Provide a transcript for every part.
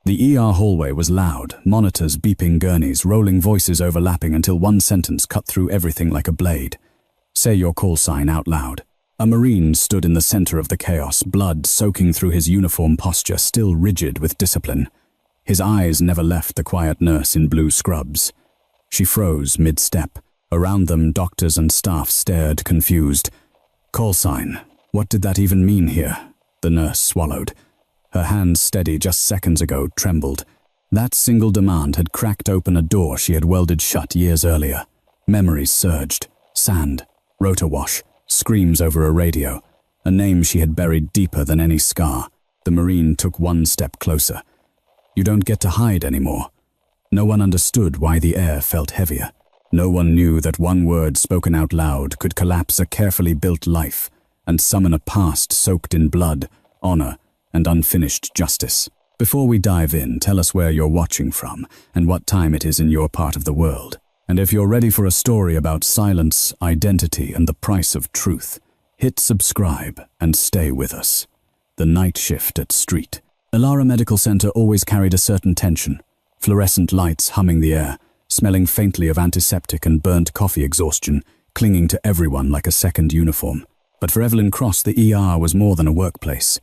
The ER hallway was loud, monitors beeping, gurneys, rolling voices overlapping until one sentence cut through everything like a blade. "Say your call sign out loud." A Marine stood in the center of the chaos, blood soaking through his uniform posture, still rigid with discipline. His eyes never left the quiet nurse in blue scrubs. She froze mid-step. Around them, doctors and staff stared, confused. Call sign. What did that even mean here? The nurse swallowed. Her hands, steady just seconds ago, trembled. That single demand had cracked open a door she had welded shut years earlier. Memories surged. Sand, rotor wash, screams over a radio. A name she had buried deeper than any scar. The Marine took one step closer. You don't get to hide anymore. No one understood why the air felt heavier. No one knew that one word spoken out loud could collapse a carefully built life and summon a past soaked in blood, honor, and unfinished justice. Before we dive in, tell us where you're watching from and what time it is in your part of the world. And if you're ready for a story about silence, identity, and the price of truth, hit subscribe and stay with us. The Night Shift at Street. Alara Medical Center always carried a certain tension. Fluorescent lights humming the air, smelling faintly of antiseptic and burnt coffee exhaustion, clinging to everyone like a second uniform. But for Evelyn Cross, the ER was more than a workplace.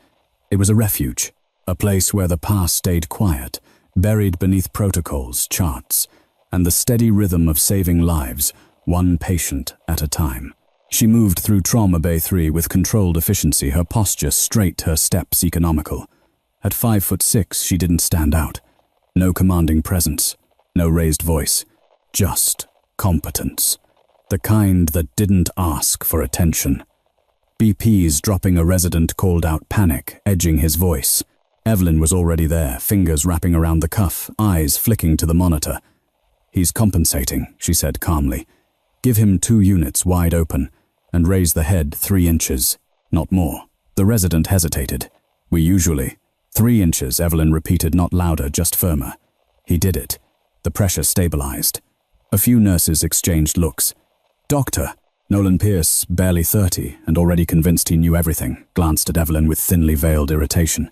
It was a refuge, a place where the past stayed quiet, buried beneath protocols, charts, and the steady rhythm of saving lives, one patient at a time. She moved through Trauma Bay 3 with controlled efficiency, her posture straight, her steps economical. At 5'6", she didn't stand out. No commanding presence, no raised voice, just competence. The kind that didn't ask for attention. BP's dropping a resident called out panic, edging his voice. Evelyn was already there, fingers wrapping around the cuff, eyes flicking to the monitor. "He's compensating," she said calmly. "Give him 2 units wide open, and raise the head 3 inches, not more." The resident hesitated. "We usually..." 3 inches, Evelyn repeated, not louder, just firmer. He did it. The pressure stabilized. A few nurses exchanged looks. "Doctor." Nolan Pierce, barely 30, and already convinced he knew everything, glanced at Evelyn with thinly veiled irritation.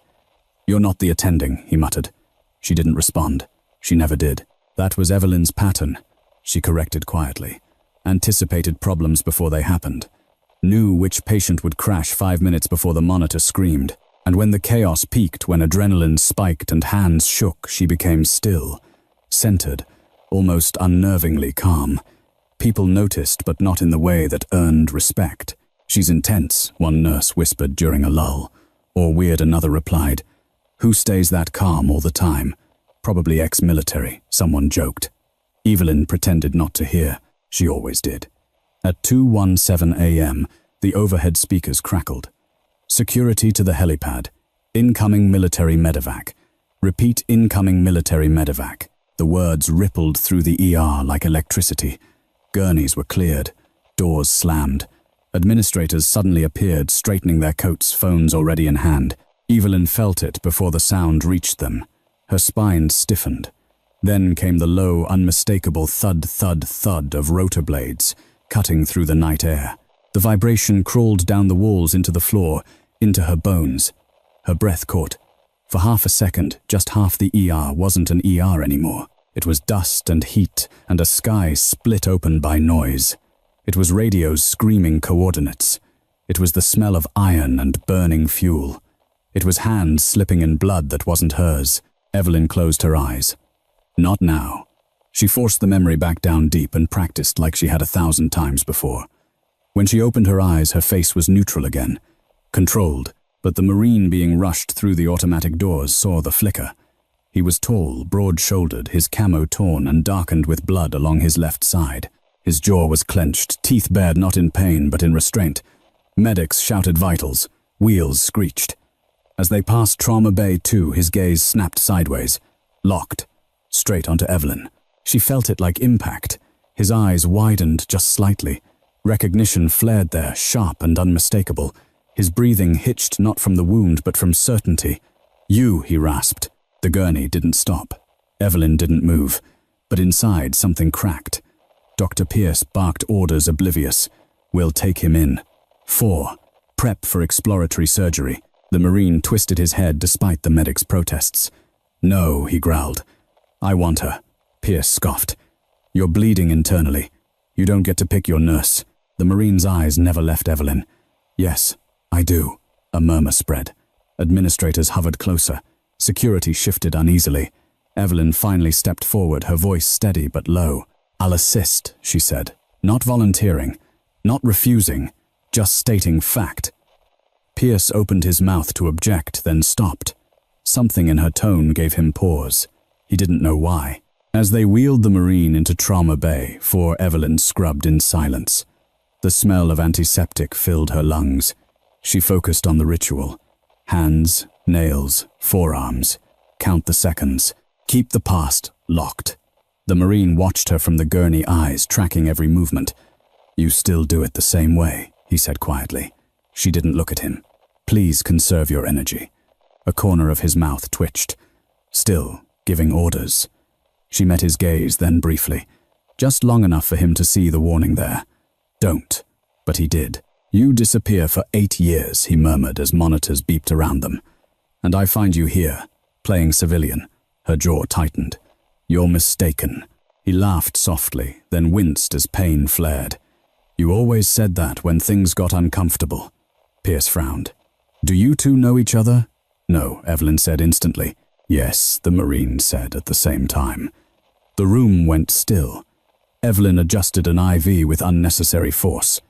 "You're not the attending," he muttered. She didn't respond. She never did. That was Evelyn's pattern. She corrected quietly. Anticipated problems before they happened. Knew which patient would crash 5 minutes before the monitor screamed. And when the chaos peaked, when adrenaline spiked and hands shook, she became still, centered, almost unnervingly calm. People noticed, but not in the way that earned respect. "She's intense," one nurse whispered during a lull. "Or weird," another replied. "Who stays that calm all the time?" "Probably ex-military," someone joked. Evelyn pretended not to hear. She always did. At 2:17 a.m., the overhead speakers crackled. "Security to the helipad. Incoming military medevac. Repeat, incoming military medevac." The words rippled through the ER like electricity. Gurneys were cleared. Doors slammed. Administrators suddenly appeared, straightening their coats, phones already in hand. Evelyn felt it before the sound reached them. Her spine stiffened. Then came the low, unmistakable thud, thud, thud of rotor blades, cutting through the night air. The vibration crawled down the walls into the floor, into her bones. Her breath caught. For half a second, just half the ER wasn't an ER anymore. It was dust and heat and a sky split open by noise. It was radios screaming coordinates. It was the smell of iron and burning fuel. It was hands slipping in blood that wasn't hers. Evelyn closed her eyes. Not now. She forced the memory back down deep and practiced like she had 1,000 times before. When she opened her eyes, her face was neutral again, controlled, but the Marine being rushed through the automatic doors saw the flicker. He was tall, broad-shouldered, his camo torn and darkened with blood along his left side. His jaw was clenched, teeth bared not in pain but in restraint. Medics shouted vitals. Wheels screeched. As they passed Trauma Bay 2, his gaze snapped sideways, locked, straight onto Evelyn. She felt it like impact. His eyes widened just slightly. Recognition flared there, sharp and unmistakable. His breathing hitched not from the wound but from certainty. "You," he rasped. The gurney didn't stop. Evelyn didn't move. But inside, something cracked. Dr. Pierce barked orders oblivious. "We'll take him in." 4. Prep for exploratory surgery. The Marine twisted his head despite the medic's protests. No, he growled. I want her. Pierce scoffed. You're bleeding internally. You don't get to pick your nurse. The Marine's eyes never left Evelyn. Yes, I do. A murmur spread. Administrators hovered closer. Security shifted uneasily. Evelyn finally stepped forward, her voice steady but low. I'll assist, she said. Not volunteering. Not refusing. Just stating fact. Pierce opened his mouth to object, then stopped. Something in her tone gave him pause. He didn't know why. As they wheeled the Marine into Trauma Bay, Evelyn scrubbed in silence. The smell of antiseptic filled her lungs. She focused on the ritual. Hands, nails, forearms. Count the seconds. Keep the past locked. The Marine watched her from the gurney eyes, tracking every movement. You still do it the same way, he said quietly. She didn't look at him. Please conserve your energy. A corner of his mouth twitched. Still, giving orders. She met his gaze, then briefly. Just long enough for him to see the warning there. Don't. But he did. You disappear for 8 years, he murmured as monitors beeped around them. And I find you here, playing civilian. Her jaw tightened. You're mistaken. He laughed softly, then winced as pain flared. You always said that when things got uncomfortable. Pierce frowned. Do you two know each other? No, Evelyn said instantly. Yes, the Marine said at the same time. The room went still. Evelyn adjusted an IV with unnecessary force.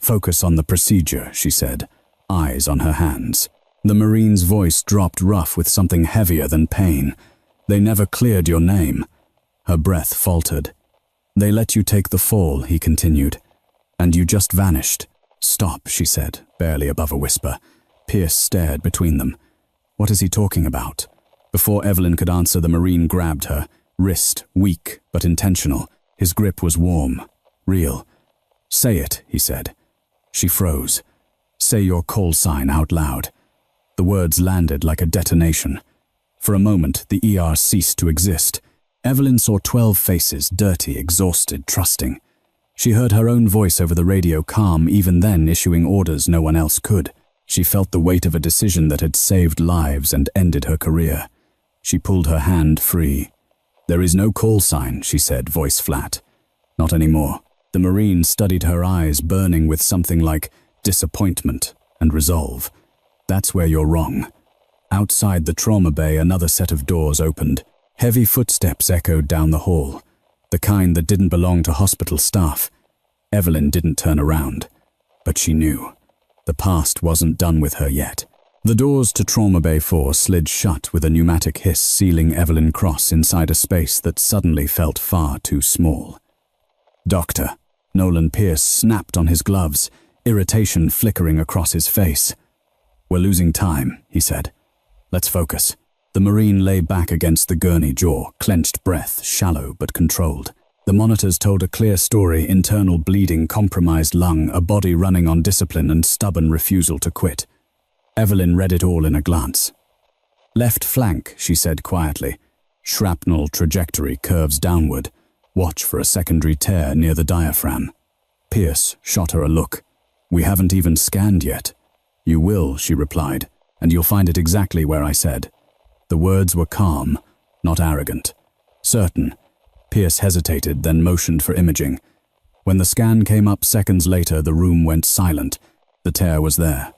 Focus on the procedure, she said, eyes on her hands. The Marine's voice dropped rough with something heavier than pain. They never cleared your name. Her breath faltered. They let you take the fall, he continued. And you just vanished. Stop, she said, barely above a whisper. Pierce stared between them. What is he talking about? Before Evelyn could answer, the Marine grabbed her, wrist weak but intentional. His grip was warm, real. Say it, he said. She froze. Say your call sign out loud. The words landed like a detonation. For a moment, the ER ceased to exist. Evelyn saw 12 faces, dirty, exhausted, trusting. She heard her own voice over the radio, calm, even then issuing orders no one else could. She felt the weight of a decision that had saved lives and ended her career. She pulled her hand free. There is no call sign, she said, voice flat. Not anymore. The Marine studied her eyes, burning with something like disappointment and resolve. That's where you're wrong. Outside the trauma bay, another set of doors opened. Heavy footsteps echoed down the hall, the kind that didn't belong to hospital staff. Evelyn didn't turn around, but she knew. The past wasn't done with her yet. The doors to Trauma Bay 4 slid shut with a pneumatic hiss, sealing Evelyn Cross inside a space that suddenly felt far too small. Doctor. Nolan Pierce snapped on his gloves, irritation flickering across his face. We're losing time, he said. Let's focus. The Marine lay back against the gurney, jaw, clenched breath, shallow but controlled. The monitors told a clear story: internal bleeding, compromised lung, a body running on discipline and stubborn refusal to quit. Evelyn read it all in a glance. Left flank, she said quietly. Shrapnel trajectory curves downward. Watch for a secondary tear near the diaphragm. Pierce shot her a look. We haven't even scanned yet. You will, she replied, and you'll find it exactly where I said. The words were calm, not arrogant. Certain. Pierce hesitated, then motioned for imaging. When the scan came up seconds later, the room went silent. The tear was there.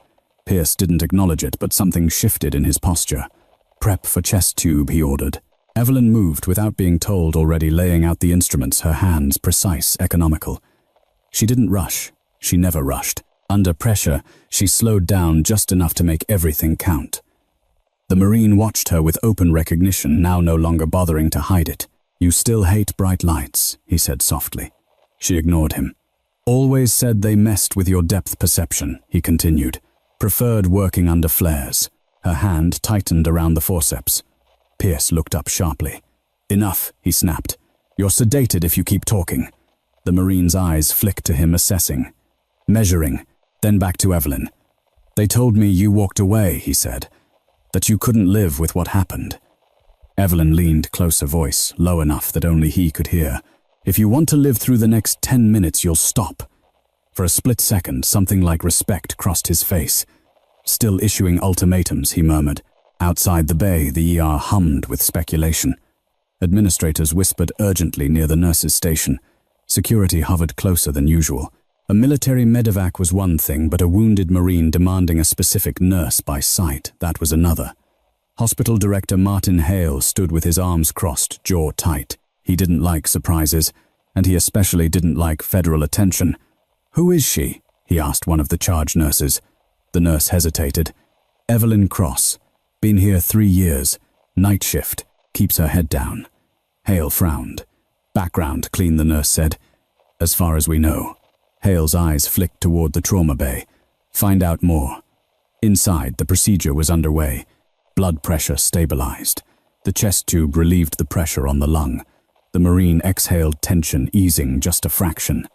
Pierce didn't acknowledge it, but something shifted in his posture. Prep for chest tube, he ordered. Evelyn moved without being told, already laying out the instruments, her hands precise, economical. She didn't rush. She never rushed. Under pressure, she slowed down just enough to make everything count. The Marine watched her with open recognition, now no longer bothering to hide it. You still hate bright lights, he said softly. She ignored him. Always said they messed with your depth perception, he continued. Preferred working under flares. Her hand tightened around the forceps. Pierce looked up sharply. Enough, he snapped. You're sedated if you keep talking. The Marine's eyes flicked to him, assessing. Measuring, then back to Evelyn. They told me you walked away, he said. That you couldn't live with what happened. Evelyn leaned closer, voice low enough that only he could hear. If you want to live through the next 10 minutes, you'll stop. For a split second, something like respect crossed his face. Still issuing ultimatums, he murmured. Outside the bay, the ER hummed with speculation. Administrators whispered urgently near the nurses' station. Security hovered closer than usual. A military medevac was one thing, but a wounded Marine demanding a specific nurse by sight, that was another. Hospital Director Martin Hale stood with his arms crossed, jaw tight. He didn't like surprises, and he especially didn't like federal attention. "Who is she?" he asked one of the charge nurses. The nurse hesitated. "Evelyn Cross. Been here 3 years. Night shift. Keeps her head down." Hale frowned. "Background clean," the nurse said. "As far as we know." Hale's eyes flicked toward the trauma bay. "Find out more." Inside, the procedure was underway. Blood pressure stabilized. The chest tube relieved the pressure on the lung. The Marine exhaled tension, easing just a fraction.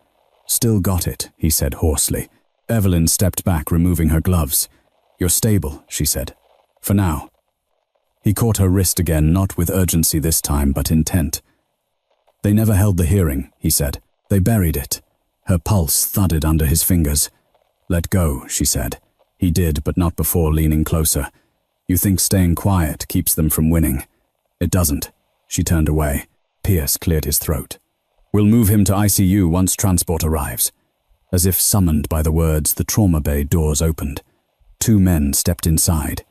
"Still got it," he said hoarsely. Evelyn stepped back, removing her gloves. "You're stable," she said. "For now." He caught her wrist again, not with urgency this time, but intent. "They never held the hearing," he said. "They buried it." Her pulse thudded under his fingers. "Let go," she said. He did, but not before leaning closer. "You think staying quiet keeps them from winning. It doesn't." She turned away. Pierce cleared his throat. "We'll move him to ICU once transport arrives." As if summoned by the words, the trauma bay doors opened. 2 men stepped inside.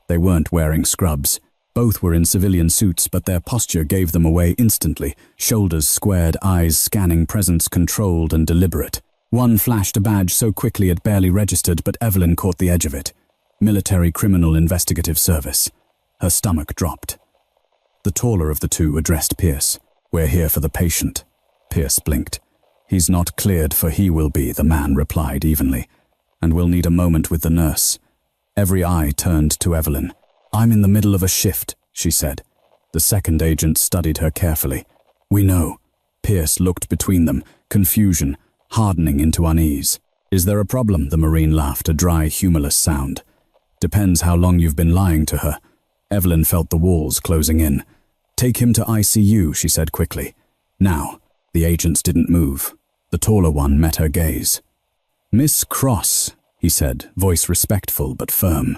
They weren't wearing scrubs. Both were in civilian suits, but their posture gave them away instantly. Shoulders squared, eyes scanning, presence controlled and deliberate. One flashed a badge so quickly it barely registered, but Evelyn caught the edge of it. Military Criminal Investigative Service. Her stomach dropped. The taller of the two addressed Pierce. "We're here for the patient." Pierce blinked. "He's not cleared, for he will be," the man replied evenly. "And we'll need a moment with the nurse." Every eye turned to Evelyn. "I'm in the middle of a shift," she said. The second agent studied her carefully. "We know." Pierce looked between them, confusion hardening into unease. "Is there a problem?" The Marine laughed, a dry, humorless sound. "Depends how long you've been lying to her." Evelyn felt the walls closing in. "Take him to ICU," she said quickly. "Now." The agents didn't move. The taller one met her gaze. "Miss Cross," he said, voice respectful but firm.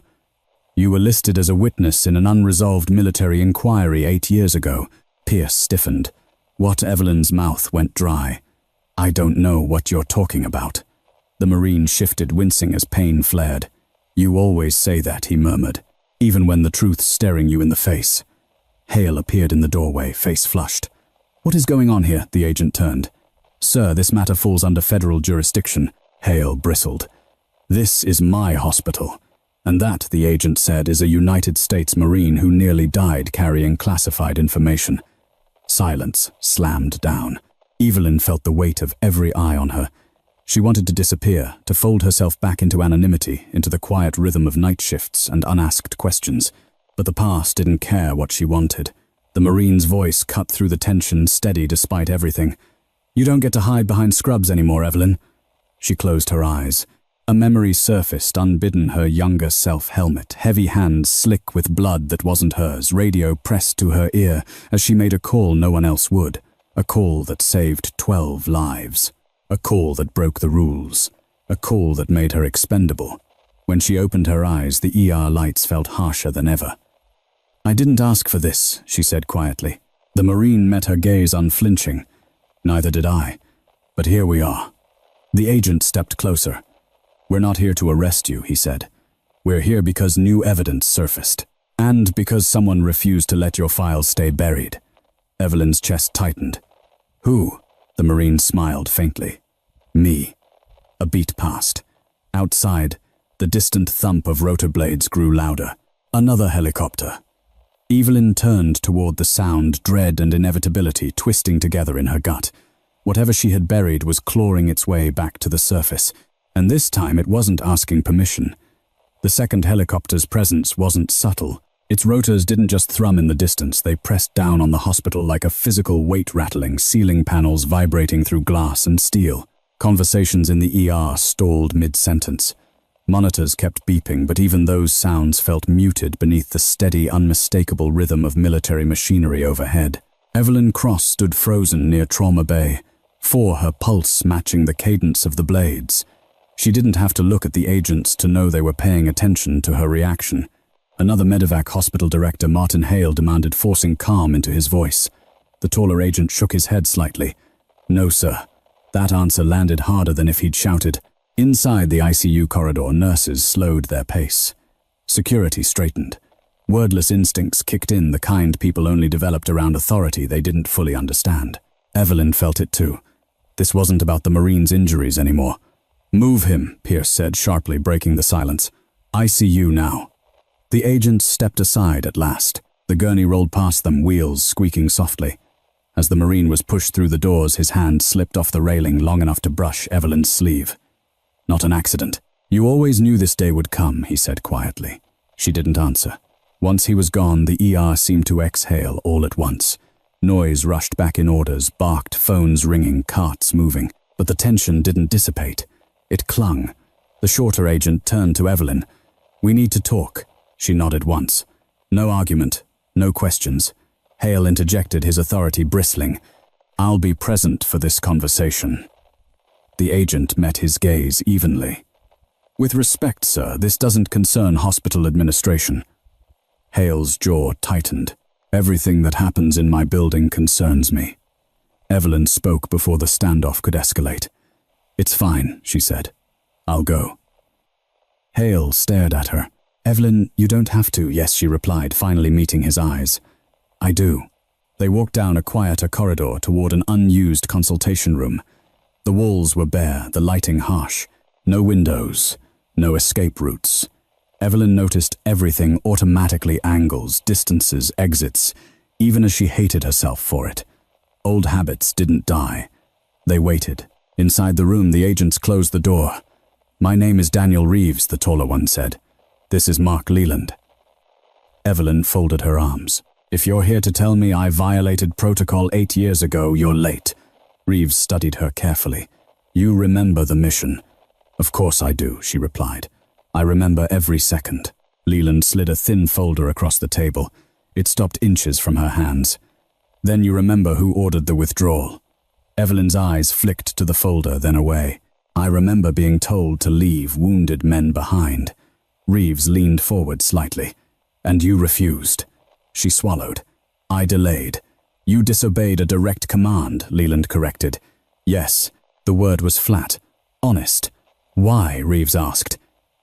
"You were listed as a witness in an unresolved military inquiry 8 years ago." Pierce stiffened. Evelyn's mouth went dry. "I don't know what you're talking about." The Marine shifted, wincing as pain flared. "You always say that," he murmured, "even when the truth's staring you in the face." Hale appeared in the doorway, face flushed. "What is going on here?" The agent turned. "Sir, this matter falls under federal jurisdiction." Hale bristled. "This is my hospital." "And that," the agent said, "is a United States Marine who nearly died carrying classified information." Silence slammed down. Evelyn felt the weight of every eye on her. She wanted to disappear, to fold herself back into anonymity, into the quiet rhythm of night shifts and unasked questions. But the past didn't care what she wanted. The Marine's voice cut through the tension, steady despite everything. "You don't get to hide behind scrubs anymore, Evelyn." She closed her eyes. A memory surfaced, unbidden, her younger self helmet, heavy hands slick with blood that wasn't hers, radio pressed to her ear as she made a call no one else would. A call that saved 12 lives. A call that broke the rules. A call that made her expendable. When she opened her eyes, the ER lights felt harsher than ever. "I didn't ask for this," she said quietly. The Marine met her gaze unflinching. "Neither did I. But here we are." The agent stepped closer. "We're not here to arrest you," he said. "We're here because new evidence surfaced. And because someone refused to let your files stay buried." Evelyn's chest tightened. "Who?" The Marine smiled faintly. "Me." A beat passed. Outside, the distant thump of rotor blades grew louder. Another helicopter. Evelyn turned toward the sound, dread and inevitability twisting together in her gut. Whatever she had buried was clawing its way back to the surface, and this time it wasn't asking permission. The second helicopter's presence wasn't subtle. Its rotors didn't just thrum in the distance, they pressed down on the hospital like a physical weight rattling, ceiling panels vibrating through glass and steel. Conversations in the ER stalled mid-sentence. Monitors kept beeping, but even those sounds felt muted beneath the steady, unmistakable rhythm of military machinery overhead. Evelyn Cross stood frozen near Trauma Bay, her pulse matching the cadence of the blades. She didn't have to look at the agents to know they were paying attention to her reaction. Another medevac hospital director, Martin Hale, demanded, forcing calm into his voice. The taller agent shook his head slightly. No, sir. That answer landed harder than if he'd shouted. Inside the ICU corridor, nurses slowed their pace. Security straightened. Wordless instincts kicked in, the kind people only developed around authority they didn't fully understand. Evelyn felt it too. This wasn't about the Marine's injuries anymore. Move him, Pierce said sharply, breaking the silence. ICU now. The agents stepped aside at last. The gurney rolled past them, wheels squeaking softly. As the Marine was pushed through the doors, his hand slipped off the railing long enough to brush Evelyn's sleeve. Not an accident. You always knew this day would come, he said quietly. She didn't answer. Once he was gone, the ER seemed to exhale all at once. Noise rushed back in orders, barked, phones ringing, carts moving. But the tension didn't dissipate. It clung. The shorter agent turned to Evelyn. We need to talk. She nodded once. No argument. No questions. Hale interjected, his authority bristling. I'll be present for this conversation. The agent met his gaze evenly. With respect, sir, this doesn't concern hospital administration. Hale's jaw tightened. Everything that happens in my building concerns me. Evelyn spoke before the standoff could escalate. It's fine, she said. I'll go. Hale stared at her. Evelyn, you don't have to. Yes, she replied, finally meeting his eyes. I do. They walked down a quieter corridor toward an unused consultation room. The walls were bare, the lighting harsh. No windows, no escape routes. Evelyn noticed everything automatically: angles, distances, exits, even as she hated herself for it. Old habits didn't die. They waited. Inside the room, the agents closed the door. My name is Daniel Reeves, the taller one said. This is Mark Leland. Evelyn folded her arms. If you're here to tell me I violated protocol 8 years ago, you're late. Reeves studied her carefully. You remember the mission. Of course I do, she replied. I remember every second. Leland slid a thin folder across the table. It stopped inches from her hands. Then you remember who ordered the withdrawal. Evelyn's eyes flicked to the folder, then away. I remember being told to leave wounded men behind. Reeves leaned forward slightly. And you refused. She swallowed. I delayed. You disobeyed a direct command, Leland corrected. Yes, the word was flat. Honest. Why? Reeves asked.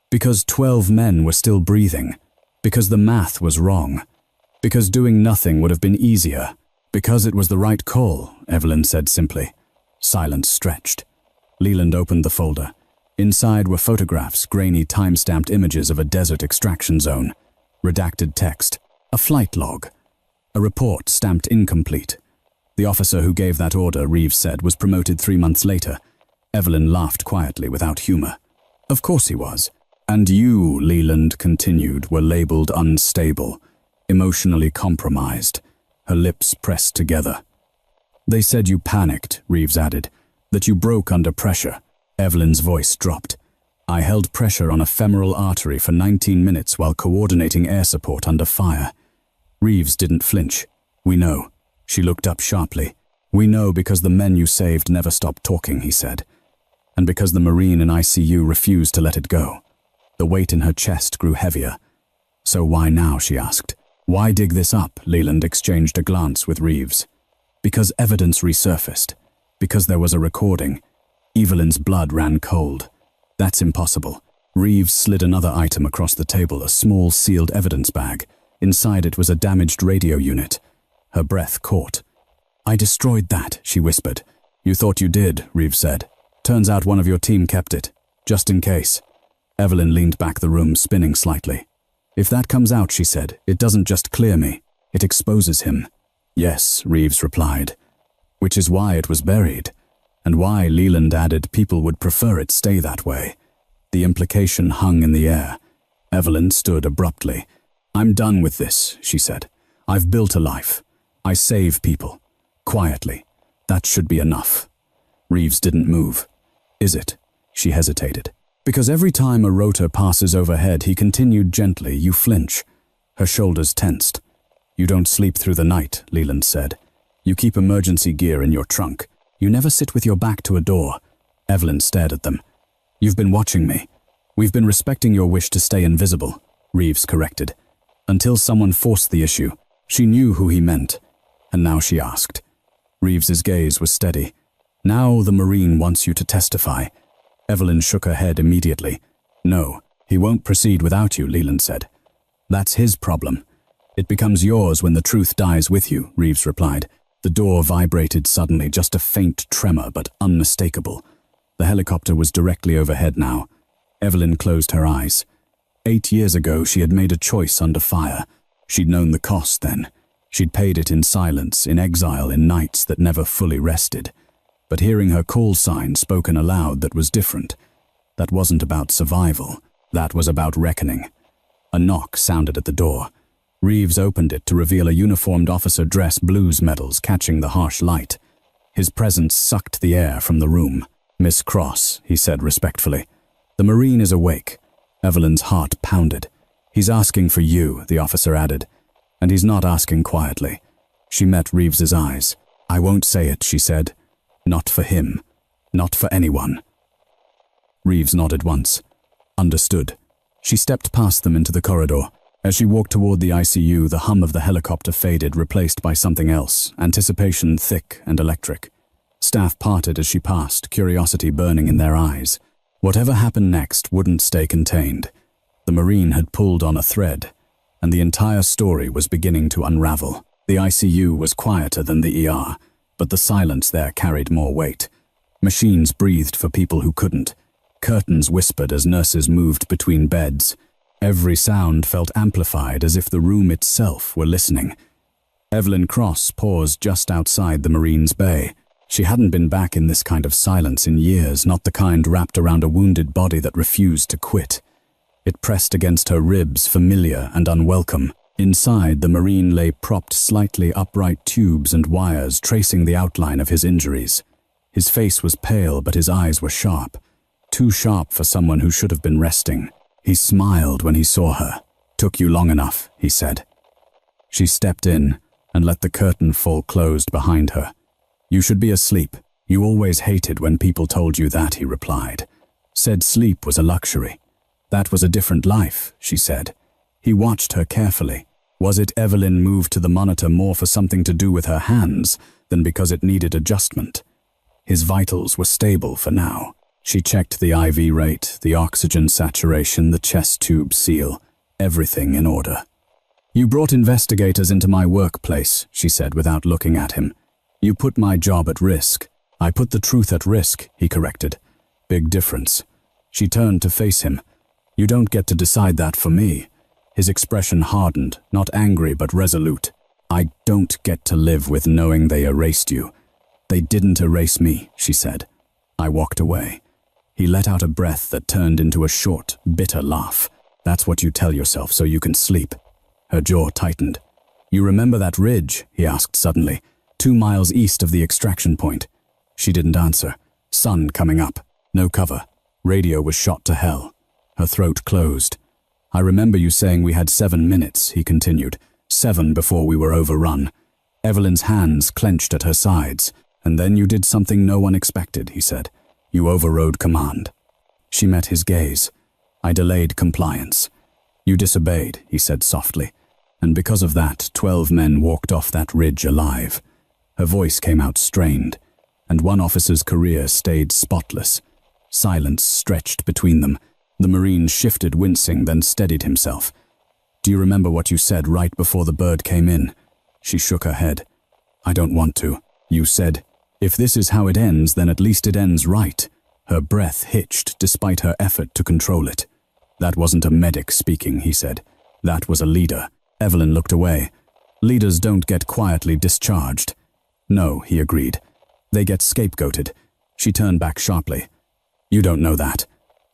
Because 12 men were still breathing. Because the math was wrong. Because doing nothing would have been easier. Because it was the right call, Evelyn said simply. Silence stretched. Leland opened the folder. Inside were photographs, grainy time-stamped images of a desert extraction zone. Redacted text. A flight log. A report stamped incomplete. The officer who gave that order, Reeves said, was promoted 3 months later. Evelyn laughed quietly without humor. Of course he was. And you, Leland continued, were labeled unstable, emotionally compromised. Her lips pressed together. They said you panicked, Reeves added, that you broke under pressure. Evelyn's voice dropped. I held pressure on a femoral artery for 19 minutes while coordinating air support under fire. Reeves didn't flinch. We know. She looked up sharply. We know because the men you saved never stopped talking, he said. And because the Marine in ICU refused to let it go. The weight in her chest grew heavier. So why now, she asked. Why dig this up? Leland exchanged a glance with Reeves. Because evidence resurfaced. Because there was a recording. Evelyn's blood ran cold. That's impossible. Reeves slid another item across the table, a small sealed evidence bag. Inside it was a damaged radio unit. Her breath caught. I destroyed that, she whispered. You thought you did, Reeves said. Turns out one of your team kept it, just in case. Evelyn leaned back the room, spinning slightly. If that comes out, she said, it doesn't just clear me, it exposes him. Yes, Reeves replied. Which is why it was buried, and why, Leland added, people would prefer it stay that way. The implication hung in the air. Evelyn stood abruptly. I'm done with this, she said. I've built a life. I save people. Quietly. That should be enough. Reeves didn't move. Is it? She hesitated. Because every time a rotor passes overhead, he continued gently, you flinch. Her shoulders tensed. You don't sleep through the night, Leland said. You keep emergency gear in your trunk. You never sit with your back to a door. Evelyn stared at them. You've been watching me. We've been respecting your wish to stay invisible, Reeves corrected. Until someone forced the issue, she knew who he meant, and now she asked. Reeves's gaze was steady. Now the Marine wants you to testify. Evelyn shook her head immediately. No, he won't proceed without you, Leland said. That's his problem. It becomes yours when the truth dies with you, Reeves replied. The door vibrated suddenly, just a faint tremor, but unmistakable. The helicopter was directly overhead now. Evelyn closed her eyes. 8 years ago, she had made a choice under fire. She'd known the cost then. She'd paid it in silence, in exile, in nights that never fully rested. But hearing her call sign spoken aloud, that was different. That wasn't about survival. That was about reckoning. A knock sounded at the door. Reeves opened it to reveal a uniformed officer dress, blues medals catching the harsh light. His presence sucked the air from the room. Miss Cross, he said respectfully. The Marine is awake. Evelyn's heart pounded. He's asking for you, the officer added. And he's not asking quietly. She met Reeves's eyes. I won't say it, she said. Not for him. Not for anyone. Reeves nodded once. Understood. She stepped past them into the corridor. As she walked toward the ICU, the hum of the helicopter faded, replaced by something else, anticipation thick and electric. Staff parted as she passed, curiosity burning in their eyes. Whatever happened next wouldn't stay contained. The Marine had pulled on a thread, and the entire story was beginning to unravel. The ICU was quieter than the ER, but the silence there carried more weight. Machines breathed for people who couldn't. Curtains whispered as nurses moved between beds. Every sound felt amplified, as if the room itself were listening. Evelyn Cross paused just outside the Marine's bay. She hadn't been back in this kind of silence in years, not the kind wrapped around a wounded body that refused to quit. It pressed against her ribs, familiar and unwelcome. Inside, the Marine lay propped slightly upright tubes and wires tracing the outline of his injuries. His face was pale, but his eyes were sharp. Too sharp for someone who should have been resting. He smiled when he saw her. Took you long enough, he said. She stepped in and let the curtain fall closed behind her. You should be asleep. You always hated when people told you that, he replied. Said sleep was a luxury. That was a different life, she said. He watched her carefully. Was it Evelyn moved to the monitor more for something to do with her hands than because it needed adjustment? His vitals were stable for now. She checked the IV rate, the oxygen saturation, the chest tube seal, everything in order. You brought investigators into my workplace, she said without looking at him. You put my job at risk. I put the truth at risk, he corrected. Big difference. She turned to face him. You don't get to decide that for me. His expression hardened, not angry but resolute. I don't get to live with knowing they erased you. They didn't erase me, she said. I walked away. He let out a breath that turned into a short, bitter laugh. That's what you tell yourself so you can sleep. Her jaw tightened. You remember that ridge? He asked suddenly. 2 miles east of the extraction point. She didn't answer. Sun coming up. No cover. Radio was shot to hell. Her throat closed. I remember you saying we had 7 minutes, he continued. 7 before we were overrun. Evelyn's hands clenched at her sides. And then you did something no one expected, he said. You overrode command. She met his gaze. I delayed compliance. You disobeyed, he said softly. And because of that, 12 men walked off that ridge alive. Her voice came out strained, and one officer's career stayed spotless. Silence stretched between them. The Marine shifted, wincing, then steadied himself. Do you remember what you said right before the bird came in? She shook her head. I don't want to. You said, if this is how it ends, then at least it ends right. Her breath hitched despite her effort to control it. That wasn't a medic speaking, he said. That was a leader. Evelyn looked away. Leaders don't get quietly discharged. No, he agreed. They get scapegoated. She turned back sharply. You don't know that.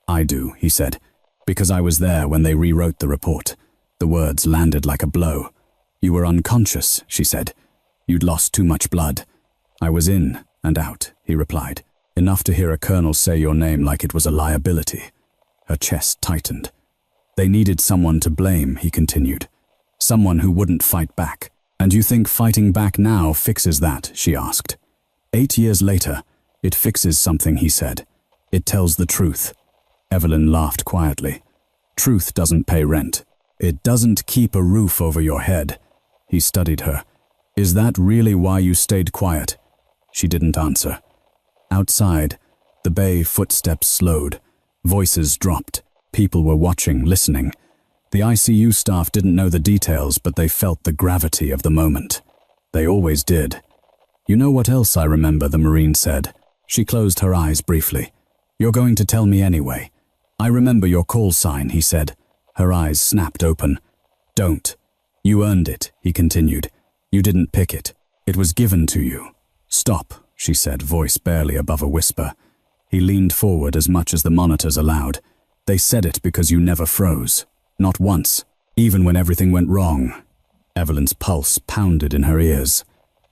I do, he said, because I was there when they rewrote the report. The words landed like a blow. You were unconscious, she said. You'd lost too much blood. I was in and out, he replied, enough to hear a colonel say your name like it was a liability. Her chest tightened. They needed someone to blame, he continued. Someone who wouldn't fight back. And you think fighting back now fixes that, she asked. 8 years later, it fixes something, he said. It tells the truth. Evelyn laughed quietly. Truth doesn't pay rent. It doesn't keep a roof over your head. He studied her. Is that really why you stayed quiet? She didn't answer. Outside, the bay footsteps slowed. Voices dropped. People were watching, listening. The ICU staff didn't know the details, but they felt the gravity of the moment. They always did. You know what else I remember, the Marine said. She closed her eyes briefly. You're going to tell me anyway. I remember your call sign, he said. Her eyes snapped open. Don't. You earned it, he continued. You didn't pick it. It was given to you. Stop, she said, voice barely above a whisper. He leaned forward as much as the monitors allowed. They said it because you never froze. Not once, even when everything went wrong. Evelyn's pulse pounded in her ears.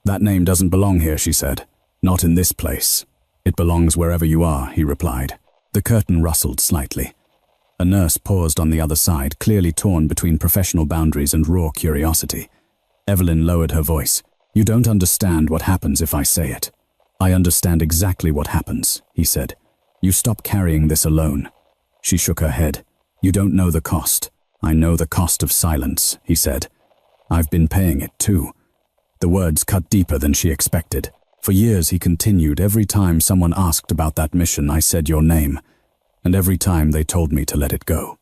That name doesn't belong here, she said. Not in this place. It belongs wherever you are, he replied. The curtain rustled slightly. A nurse paused on the other side, clearly torn between professional boundaries and raw curiosity. Evelyn lowered her voice. You don't understand what happens if I say it. I understand exactly what happens, he said. You stop carrying this alone. She shook her head. You don't know the cost. I know the cost of silence, he said. I've been paying it too. The words cut deeper than she expected. For years he continued. Every time someone asked about that mission, I said your name. And every time they told me to let it go.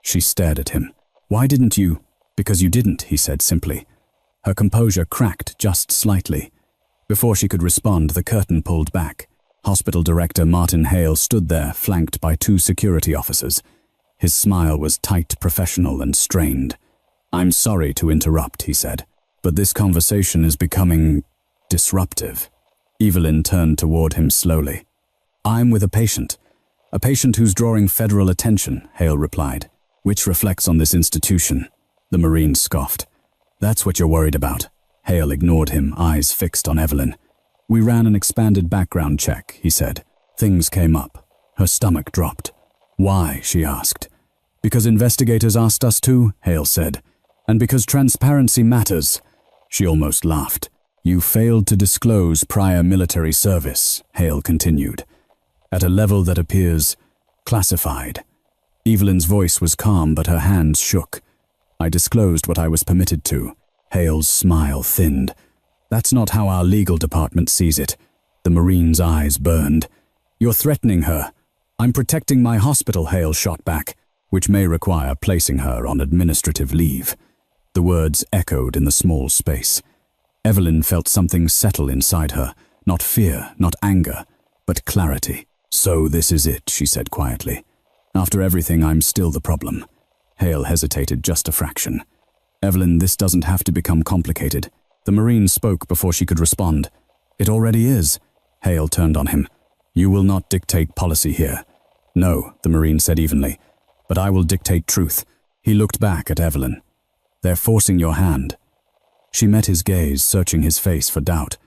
She stared at him. Why didn't you? Because you didn't, he said simply. Her composure cracked just slightly. Before she could respond, the curtain pulled back. Hospital Director Martin Hale stood there, flanked by 2 security officers. His smile was tight, professional, and strained. I'm sorry to interrupt, he said, but this conversation is becoming disruptive. Evelyn turned toward him slowly. I'm with a patient who's drawing federal attention, Hale replied, which reflects on this institution. The Marine scoffed. That's what you're worried about. Hale ignored him, eyes fixed on Evelyn. We ran an expanded background check, he said. Things came up. Her stomach dropped. Why? She asked. Because investigators asked us to, Hale said. And because transparency matters. She almost laughed. You failed to disclose prior military service, Hale continued. At a level that appears classified. Evelyn's voice was calm, but her hands shook. I disclosed what I was permitted to. Hale's smile thinned. That's not how our legal department sees it. The Marine's eyes burned. You're threatening her. I'm protecting my hospital, Hale shot back, which may require placing her on administrative leave. The words echoed in the small space. Evelyn felt something settle inside her. Not fear, not anger, but clarity. So this is it, she said quietly. After everything, I'm still the problem. Hale hesitated just a fraction. Evelyn, this doesn't have to become complicated. The Marine spoke before she could respond. It already is. Hale turned on him. You will not dictate policy here. No, the Marine said evenly. But I will dictate truth. He looked back at Evelyn. They're forcing your hand. She met his gaze, searching his face for doubt.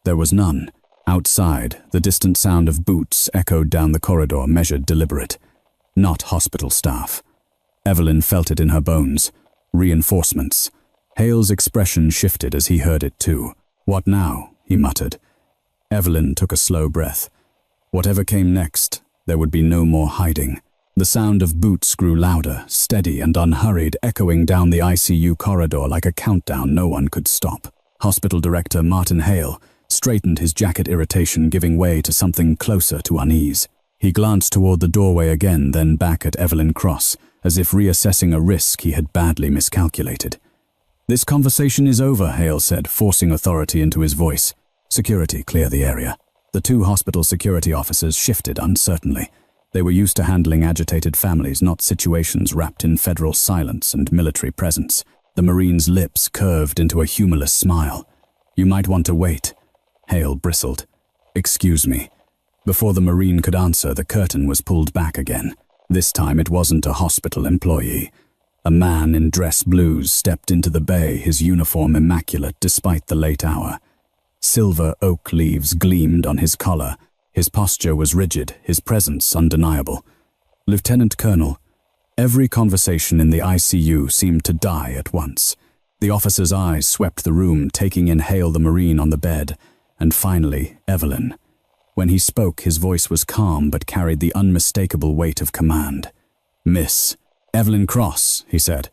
There was none. Outside, the distant sound of boots echoed down the corridor, measured, deliberate. Not hospital staff. Evelyn felt it in her bones. Reinforcements. Hale's expression shifted as he heard it too. What now? He muttered. Evelyn took a slow breath. Whatever came next, there would be no more hiding. The sound of boots grew louder, steady and unhurried, echoing down the ICU corridor like a countdown no one could stop. Hospital Director Martin Hale straightened, his jacket irritation giving way to something closer to unease. He glanced toward the doorway again, then back at Evelyn Cross, as if reassessing a risk he had badly miscalculated. This conversation is over, Hale said, forcing authority into his voice. Security, clear the area. The 2 hospital security officers shifted uncertainly. They were used to handling agitated families, not situations wrapped in federal silence and military presence. The Marine's lips curved into a humorless smile. You might want to wait. Hale bristled. Excuse me. Before the Marine could answer, the curtain was pulled back again. This time it wasn't a hospital employee. A man in dress blues stepped into the bay, his uniform immaculate despite the late hour. Silver oak leaves gleamed on his collar. His posture was rigid, his presence undeniable. Lieutenant Colonel. Every conversation in the ICU seemed to die at once. The officer's eyes swept the room, taking in Hale the Marine on the bed, and finally Evelyn. When he spoke, his voice was calm but carried the unmistakable weight of command. Miss Evelyn Cross, he said.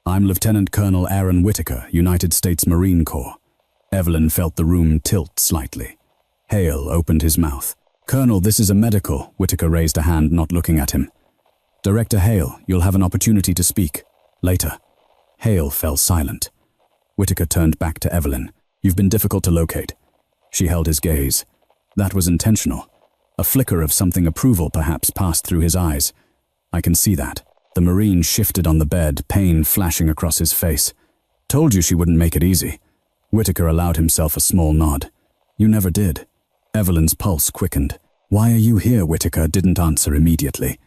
I'm Lieutenant Colonel Aaron Whitaker, United States Marine Corps. Evelyn felt the room tilt slightly. Hale opened his mouth. Colonel, this is a medical. Whitaker raised a hand, not looking at him. Director Hale, you'll have an opportunity to speak. Later. Hale fell silent. Whitaker turned back to Evelyn. You've been difficult to locate. She held his gaze. That was intentional. A flicker of something approval perhaps passed through his eyes. I can see that. The Marine shifted on the bed, pain flashing across his face. Told you she wouldn't make it easy. Whitaker allowed himself a small nod. You never did. Evelyn's pulse quickened. Why are you here? Whitaker didn't answer immediately.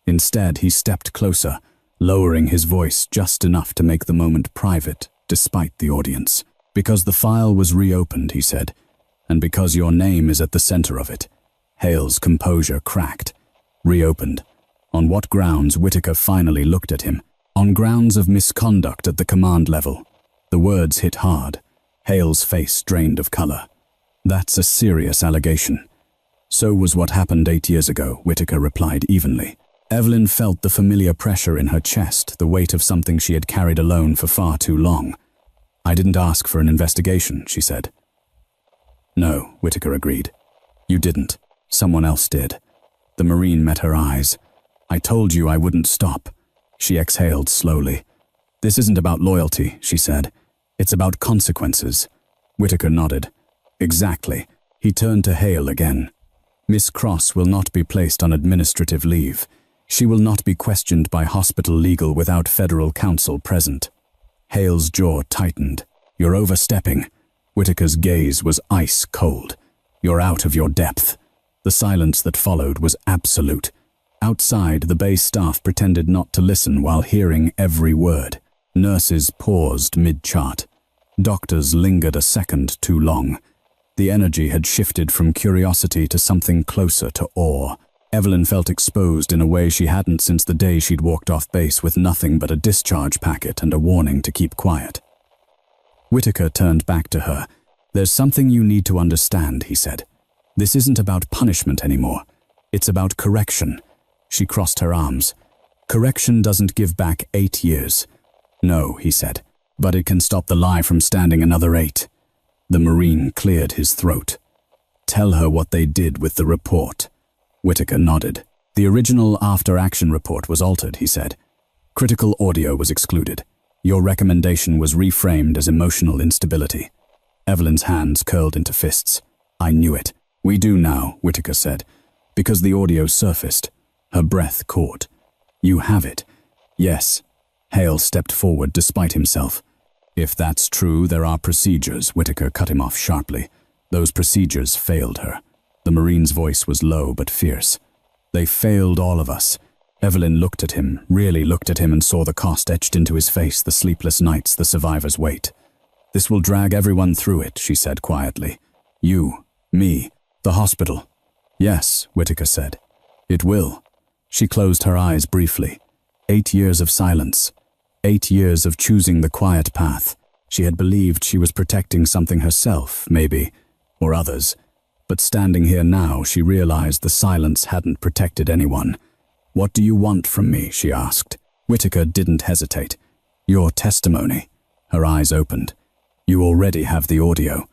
Instead, he stepped closer, lowering his voice just enough to make the moment private, despite the audience. Because the file was reopened, he said, and because your name is at the center of it. Hale's composure cracked. Reopened. On what grounds? Whitaker finally looked at him. On grounds of misconduct at the command level. The words hit hard. Hale's face drained of color. That's a serious allegation. So was what happened 8 years ago, Whitaker replied evenly. Evelyn felt the familiar pressure in her chest, the weight of something she had carried alone for far too long. I didn't ask for an investigation, she said. No, Whitaker agreed. You didn't. Someone else did. The Marine met her eyes. I told you I wouldn't stop. She exhaled slowly. This isn't about loyalty, she said. It's about consequences. Whitaker nodded. Exactly. He turned to Hale again. Miss Cross will not be placed on administrative leave. She will not be questioned by hospital legal without federal counsel present. Hale's jaw tightened. You're overstepping. Whitaker's gaze was ice cold. You're out of your depth. The silence that followed was absolute. Outside, the base staff pretended not to listen while hearing every word. Nurses paused mid-chart. Doctors lingered a second too long. The energy had shifted from curiosity to something closer to awe. Evelyn felt exposed in a way she hadn't since the day she'd walked off base with nothing but a discharge packet and a warning to keep quiet. Whitaker turned back to her. There's something you need to understand, he said. This isn't about punishment anymore. It's about correction. She crossed her arms. Correction doesn't give back 8 years. No, he said, but it can stop the lie from standing another 8. The Marine cleared his throat. Tell her what they did with the report. Whitaker nodded. The original after-action report was altered, he said. Critical audio was excluded. Your recommendation was reframed as emotional instability. Evelyn's hands curled into fists. I knew it. We do now, Whitaker said, because the audio surfaced. Her breath caught. You have it. Yes. Hale stepped forward despite himself. If that's true, there are procedures, Whitaker cut him off sharply. Those procedures failed her. The Marine's voice was low but fierce. They failed all of us. Evelyn looked at him, really looked at him, and saw the cost etched into his face, the sleepless nights, the survivor's weight. This will drag everyone through it, she said quietly. You, me, the hospital. Yes, Whitaker said. It will. She closed her eyes briefly. 8 years of silence. 8 years of choosing the quiet path. She had believed she was protecting something herself, maybe, or others. But standing here now, she realized the silence hadn't protected anyone. What do you want from me? She asked. Whitaker didn't hesitate. Your testimony. Her eyes opened. You already have the audio.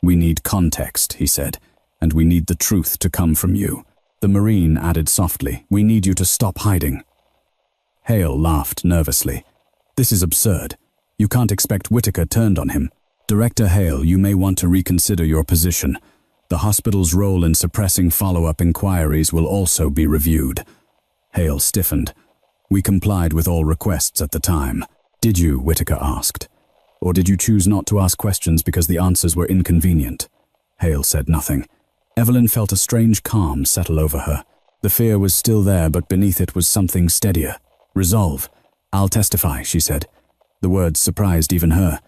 We need context, he said, and we need the truth to come from you. The Marine added softly, we need you to stop hiding. Hale laughed nervously. This is absurd. You can't expect. Whitaker turned on him. Director Hale, you may want to reconsider your position. The hospital's role in suppressing follow-up inquiries will also be reviewed. Hale stiffened. We complied with all requests at the time. Did you? Whitaker asked. Or did you choose not to ask questions because the answers were inconvenient? Hale said nothing. Evelyn felt a strange calm settle over her. The fear was still there, but beneath it was something steadier. Resolve. I'll testify, she said. The words surprised even her.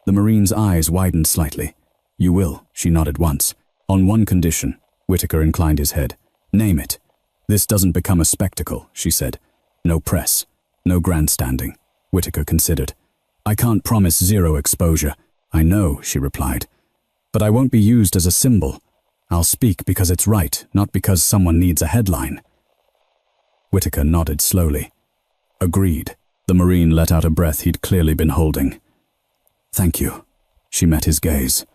The Marine's eyes widened slightly. You will, she nodded once. On one condition. Whitaker inclined his head. Name it. This doesn't become a spectacle, she said. No press. No grandstanding. Whitaker considered. I can't promise zero exposure. I know, she replied. But I won't be used as a symbol. I'll speak because it's right, not because someone needs a headline. Whitaker nodded slowly. Agreed. The Marine let out a breath he'd clearly been holding. "Thank you." She met his gaze.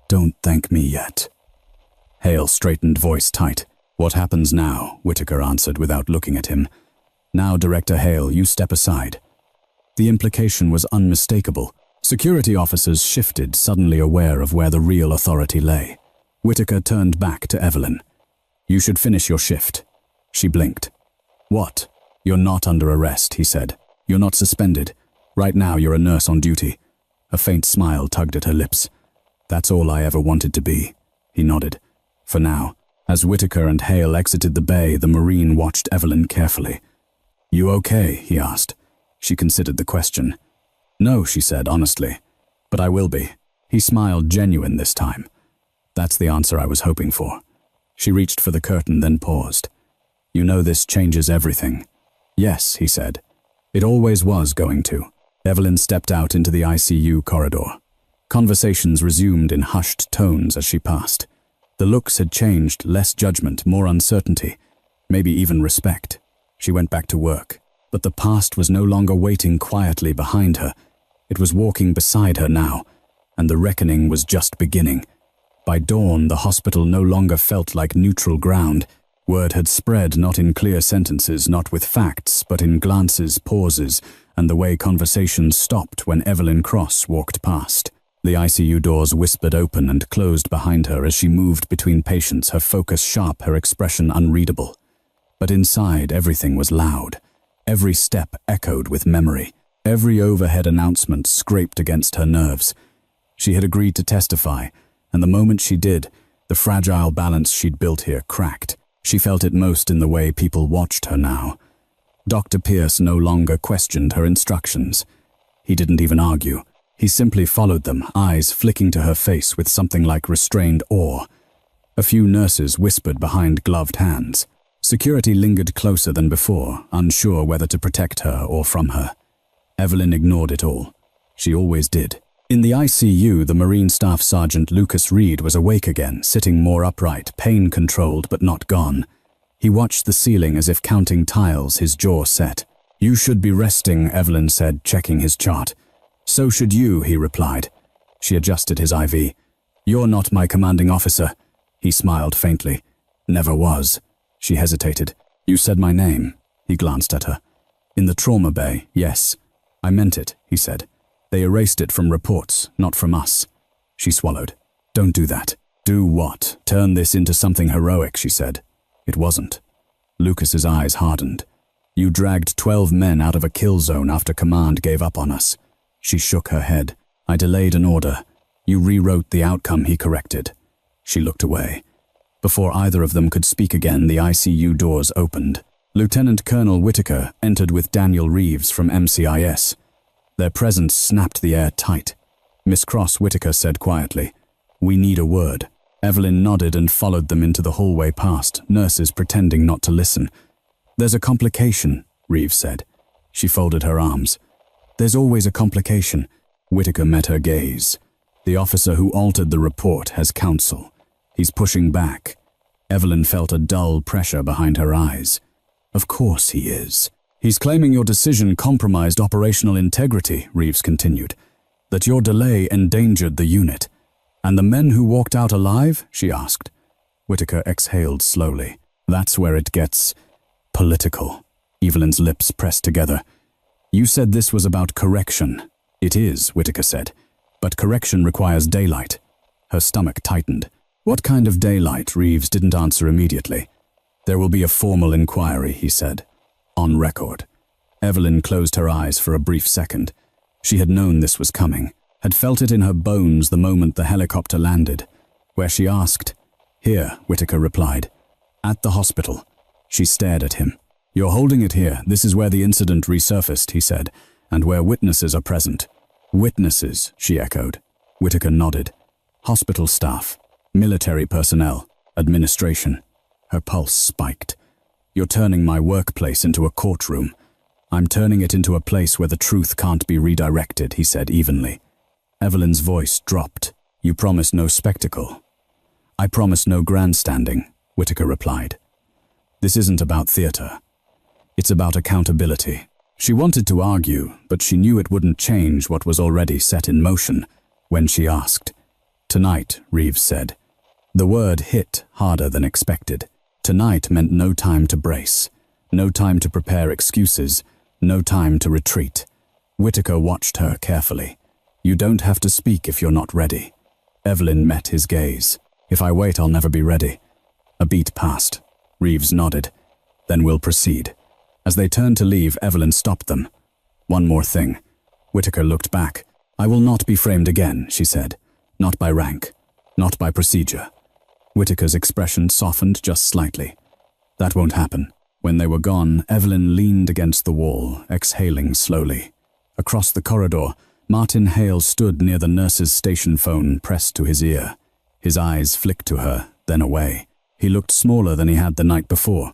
"Don't thank me yet." Hale straightened, voice tight. "What happens now?" Whitaker answered without looking at him. "Now, Director Hale, you step aside." The implication was unmistakable. Security officers shifted, suddenly aware of where the real authority lay. Whitaker turned back to Evelyn. "You should finish your shift." She blinked. "What?" "You're not under arrest," he said. "You're not suspended. Right now you're a nurse on duty." A faint smile tugged at her lips. "That's all I ever wanted to be." He nodded. "For now." As Whitaker and Hale exited the bay, the Marine watched Evelyn carefully. "You okay?" he asked. She considered the question. "No," she said honestly. "But I will be." He smiled, genuine this time. "That's the answer I was hoping for." She reached for the curtain, then paused. "You know this changes everything." "Yes," he said. "It always was going to." Evelyn stepped out into the ICU corridor. Conversations resumed in hushed tones as she passed. The looks had changed, less judgment, more uncertainty, maybe even respect. She went back to work. But the past was no longer waiting quietly behind her. It was walking beside her now, and the reckoning was just beginning. By dawn, the hospital no longer felt like neutral ground. Word had spread, not in clear sentences, not with facts, but in glances, pauses, and the way conversations stopped when Evelyn Cross walked past. The ICU doors whispered open and closed behind her as she moved between patients, her focus sharp, her expression unreadable. But inside, everything was loud. Every step echoed with memory. Every overhead announcement scraped against her nerves. She had agreed to testify, and the moment she did, the fragile balance she'd built here cracked. She felt it most in the way people watched her now. Dr. Pierce no longer questioned her instructions. He didn't even argue. He simply followed them, eyes flicking to her face with something like restrained awe. A few nurses whispered behind gloved hands. Security lingered closer than before, unsure whether to protect her or from her. Evelyn ignored it all. She always did. In the ICU, the Marine Staff Sergeant Lucas Reed was awake again, sitting more upright, pain-controlled but not gone. He watched the ceiling as if counting tiles, his jaw set. "You should be resting," Evelyn said, checking his chart. "So should you," he replied. She adjusted his IV. "You're not my commanding officer." He smiled faintly. "Never was." She hesitated. "You said my name." He glanced at her. "In the trauma bay, yes. I meant it," he said. "They erased it from reports, not from us." She swallowed. "Don't do that." "Do what? Turn this into something heroic," she said. It wasn't. Lucas's eyes hardened. "You dragged 12 men out of a kill zone after command gave up on us." She shook her head. "I delayed an order. You rewrote the outcome," he corrected. She looked away. Before either of them could speak again, the ICU doors opened. Lieutenant Colonel Whitaker entered with Daniel Reeves from MCIS. Their presence snapped the air tight. Miss Cross, Whitaker said quietly, "We need a word." Evelyn nodded and followed them into the hallway past, nurses pretending not to listen. "There's a complication," Reeves said. She folded her arms. "There's always a complication." Whitaker met her gaze. "The officer who altered the report has counsel. He's pushing back." Evelyn felt a dull pressure behind her eyes. "Of course he is. He's claiming your decision compromised operational integrity," Reeves continued. "That your delay endangered the unit." "And the men who walked out alive?" she asked. Whitaker exhaled slowly. "That's where it gets political." Evelyn's lips pressed together. "You said this was about correction." "It is," Whitaker said. "But correction requires daylight." Her stomach tightened. "What kind of daylight?" Reeves didn't answer immediately. "There will be a formal inquiry," he said. "On record." Evelyn closed her eyes for a brief second. She had known this was coming, had felt it in her bones the moment the helicopter landed. Where she asked, "Here," Whitaker replied. "At the hospital." She stared at him. "You're holding it here. This is where the incident resurfaced," he said, "and where witnesses are present." "Witnesses," she echoed. Whitaker nodded. "Hospital staff, military personnel, administration." Her pulse spiked. "You're turning my workplace into a courtroom." "I'm turning it into a place where the truth can't be redirected," he said evenly. Evelyn's voice dropped. "You promise no spectacle." "I promise no grandstanding," Whitaker replied. "This isn't about theater. It's about accountability." She wanted to argue, but she knew it wouldn't change what was already set in motion when she asked. "Tonight," Reeves said. The word hit harder than expected. Tonight meant no time to brace, no time to prepare excuses, no time to retreat. Whitaker watched her carefully. "You don't have to speak if you're not ready." Evelyn met his gaze. "If I wait, I'll never be ready." A beat passed. Reeves nodded. "Then we'll proceed." As they turned to leave, Evelyn stopped them. "One more thing." Whitaker looked back. "I will not be framed again," she said. "Not by rank. Not by procedure." Whitaker's expression softened just slightly. "That won't happen." When they were gone, Evelyn leaned against the wall, exhaling slowly. Across the corridor, Martin Hale stood near the nurse's station phone pressed to his ear. His eyes flicked to her, then away. He looked smaller than he had the night before.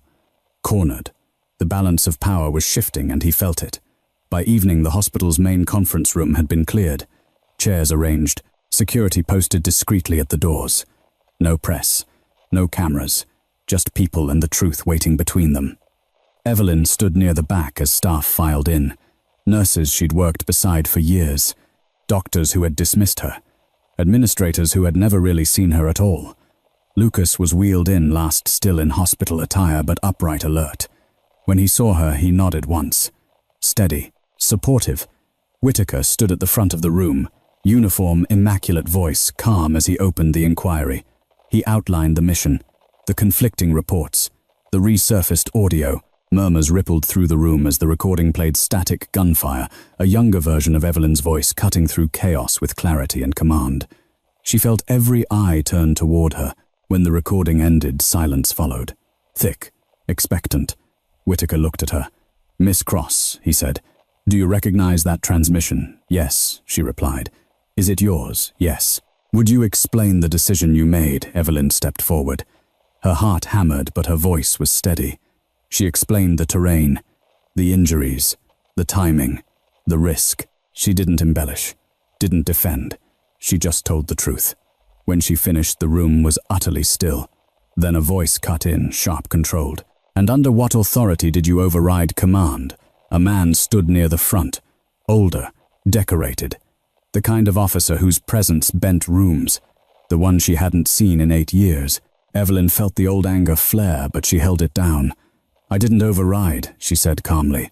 Cornered. The balance of power was shifting and he felt it. By evening, the hospital's main conference room had been cleared. Chairs arranged, security posted discreetly at the doors. No press, no cameras, just people and the truth waiting between them. Evelyn stood near the back as staff filed in. Nurses she'd worked beside for years. Doctors who had dismissed her. Administrators who had never really seen her at all. Lucas was wheeled in last, still in hospital attire but upright alert. When he saw her, he nodded once. Steady, supportive. Whitaker stood at the front of the room, uniform, immaculate voice, calm as he opened the inquiry. He outlined the mission, the conflicting reports, the resurfaced audio. Murmurs rippled through the room as the recording played static gunfire, a younger version of Evelyn's voice cutting through chaos with clarity and command. She felt every eye turn toward her. When the recording ended, silence followed. Thick, expectant. Whitaker looked at her. "Miss Cross," he said. "Do you recognize that transmission?" "Yes," she replied. "Is it yours?" "Yes." "Would you explain the decision you made?" Evelyn stepped forward. Her heart hammered, but her voice was steady. She explained the terrain, the injuries, the timing, the risk. She didn't embellish, didn't defend. She just told the truth. When she finished, the room was utterly still. Then a voice cut in, sharp, controlled. "And under what authority did you override command?" A man stood near the front, older, decorated. The kind of officer whose presence bent rooms. The one she hadn't seen in 8 years. Evelyn felt the old anger flare, but she held it down. "I didn't override," she said calmly.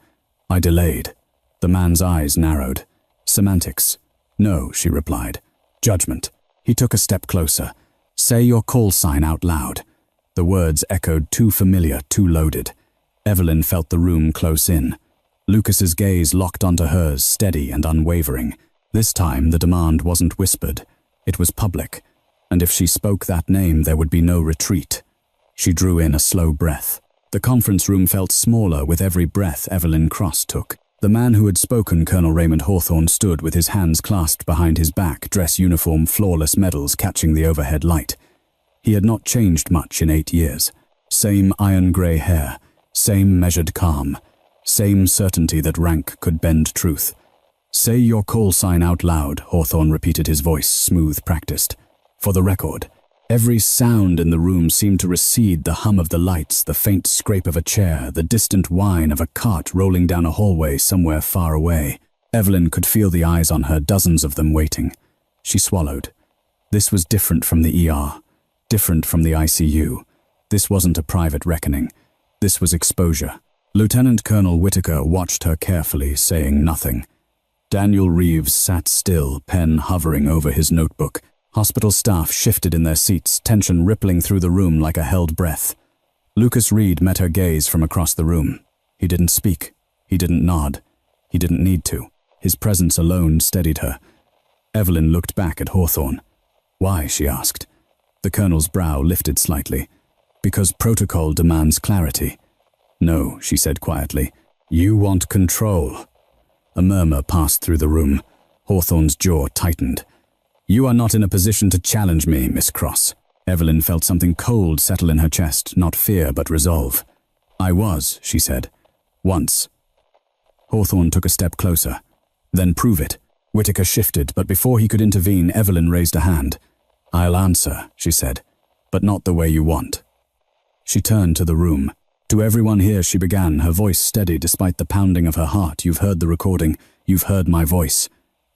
"I delayed." The man's eyes narrowed. "Semantics." "No," she replied. "Judgment." He took a step closer. "Say your call sign out loud." The words echoed too familiar, too loaded. Evelyn felt the room close in. Lucas's gaze locked onto hers, steady and unwavering. This time the demand wasn't whispered. It was public. And if she spoke that name, there would be no retreat. She drew in a slow breath. The conference room felt smaller with every breath Evelyn Cross took. The man who had spoken, Colonel Raymond Hawthorne, stood with his hands clasped behind his back, dress uniform, flawless medals catching the overhead light. He had not changed much in 8 years. Same iron-grey hair, same measured calm, same certainty that rank could bend truth. "Say your call sign out loud," Hawthorne repeated, his voice smooth, practiced. For the record. Every sound in the room seemed to recede, the hum of the lights, the faint scrape of a chair, the distant whine of a cart rolling down a hallway somewhere far away. Evelyn could feel the eyes on her, dozens of them waiting. She swallowed. This was different from the ER, different from the ICU. This wasn't a private reckoning. This was exposure. Lieutenant Colonel Whitaker watched her carefully, saying nothing. Daniel Reeves sat still, pen hovering over his notebook. Hospital staff shifted in their seats, tension rippling through the room like a held breath. Lucas Reed met her gaze from across the room. He didn't speak. He didn't nod. He didn't need to. His presence alone steadied her. Evelyn looked back at Hawthorne. "Why?" she asked. The colonel's brow lifted slightly. "Because protocol demands clarity." "No," she said quietly. "You want control." A murmur passed through the room. Hawthorne's jaw tightened. "You are not in a position to challenge me, Miss Cross." Evelyn felt something cold settle in her chest, not fear but resolve. "I was," she said. "Once." Hawthorne took a step closer. "Then prove it." Whitaker shifted, but before he could intervene, Evelyn raised a hand. "I'll answer," she said, "but not the way you want." She turned to the room. To everyone here, she began, her voice steady despite the pounding of her heart. You've heard the recording. You've heard my voice.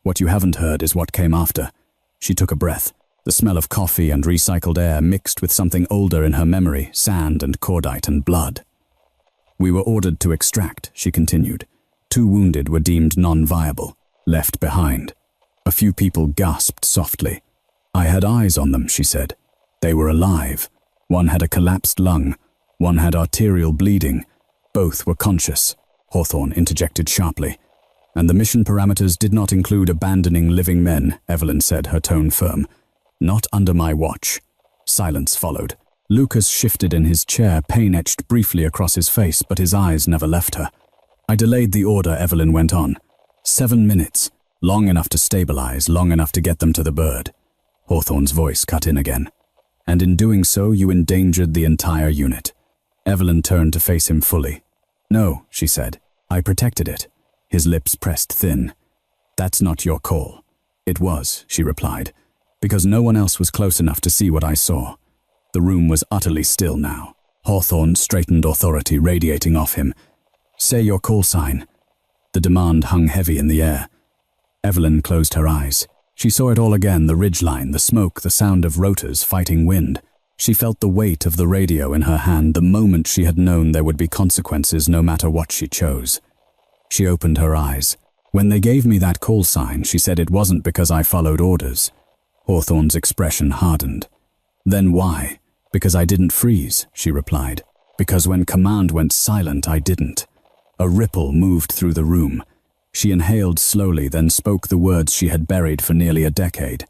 What you haven't heard is what came after. She took a breath. The smell of coffee and recycled air mixed with something older in her memory, sand and cordite and blood. We were ordered to extract, she continued. 2 wounded were deemed non-viable, left behind. A few people gasped softly. I had eyes on them, she said. They were alive. One had a collapsed lung. One had arterial bleeding. Both were conscious, Hawthorne interjected sharply. And the mission parameters did not include abandoning living men, Evelyn said, her tone firm. Not under my watch. Silence followed. Lucas shifted in his chair, pain etched briefly across his face, but his eyes never left her. I delayed the order, Evelyn went on. 7 minutes. Long enough to stabilize, long enough to get them to the bird. Hawthorne's voice cut in again. And in doing so, you endangered the entire unit. Evelyn turned to face him fully. No, she said. I protected it. His lips pressed thin. That's not your call. It was, she replied, because no one else was close enough to see what I saw. The room was utterly still now. Hawthorne straightened, authority radiating off him. Say your call sign. The demand hung heavy in the air. Evelyn closed her eyes. She saw it all again, the ridgeline, the smoke, the sound of rotors fighting wind. She felt the weight of the radio in her hand the moment she had known there would be consequences no matter what she chose. She opened her eyes. When they gave me that call sign, she said it wasn't because I followed orders. Hawthorne's expression hardened. Then why? Because I didn't freeze, she replied. Because when command went silent, I didn't. A ripple moved through the room. She inhaled slowly, then spoke the words she had buried for nearly a decade.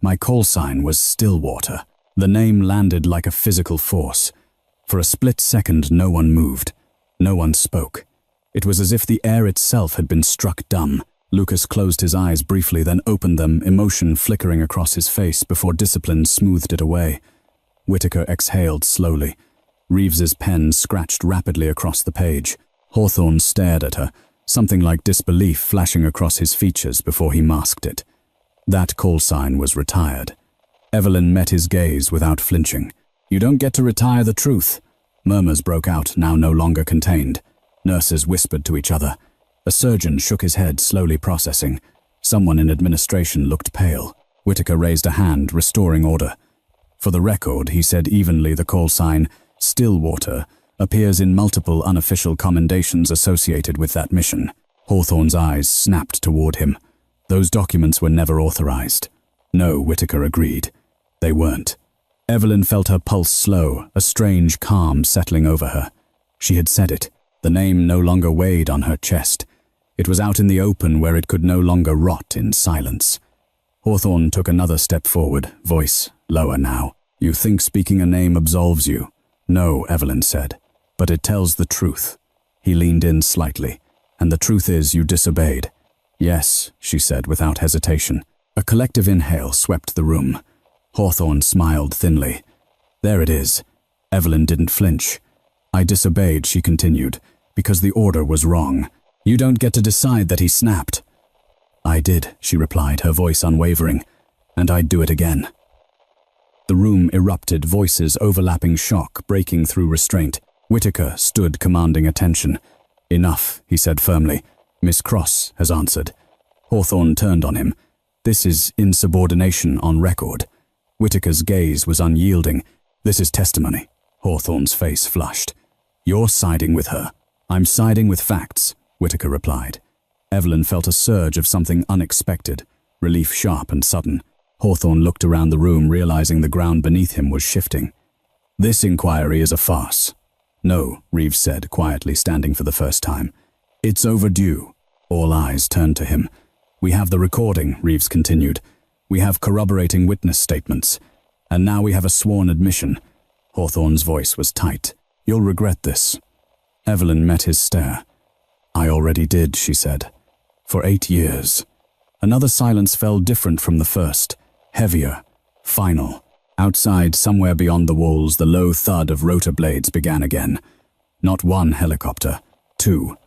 My call sign was Stillwater. The name landed like a physical force. For a split second, no one moved. No one spoke. It was as if the air itself had been struck dumb. Lucas closed his eyes briefly, then opened them, emotion flickering across his face before discipline smoothed it away. Whitaker exhaled slowly. Reeves's pen scratched rapidly across the page. Hawthorne stared at her, something like disbelief flashing across his features before he masked it. That call sign was retired. Evelyn met his gaze without flinching. You don't get to retire the truth. Murmurs broke out, now no longer contained. Nurses whispered to each other. A surgeon shook his head, slowly processing. Someone in administration looked pale. Whitaker raised a hand, restoring order. For the record, he said evenly, the call sign, Stillwater, appears in multiple unofficial commendations associated with that mission. Hawthorne's eyes snapped toward him. Those documents were never authorized. No, Whitaker agreed. They weren't. Evelyn felt her pulse slow, a strange calm settling over her. She had said it. The name no longer weighed on her chest. It was out in the open where it could no longer rot in silence. Hawthorne took another step forward, voice lower now. You think speaking a name absolves you? No, Evelyn said. But it tells the truth. He leaned in slightly. And the truth is you disobeyed. Yes, she said without hesitation. A collective inhale swept the room. Hawthorne smiled thinly. There it is. Evelyn didn't flinch. I disobeyed, she continued, because the order was wrong. You don't get to decide that, he snapped. I did, she replied, her voice unwavering, and I'd do it again. The room erupted, voices overlapping, shock breaking through restraint. Whitaker stood commanding attention. Enough, he said firmly. Miss Cross has answered. Hawthorne turned on him. This is insubordination on record. Whitaker's gaze was unyielding. This is testimony. Hawthorne's face flushed. You're siding with her. I'm siding with facts, Whitaker replied. Evelyn felt a surge of something unexpected, relief sharp and sudden. Hawthorne looked around the room, realizing the ground beneath him was shifting. This inquiry is a farce. No, Reeves said, quietly, standing for the first time. It's overdue. All eyes turned to him. We have the recording, Reeves continued. We have corroborating witness statements. And now we have a sworn admission. Hawthorne's voice was tight. You'll regret this. Evelyn met his stare. I already did, she said. For 8 years. Another silence fell different from the first. Heavier. Final. Outside, somewhere beyond the walls, the low thud of rotor blades began again. Not one helicopter. 2.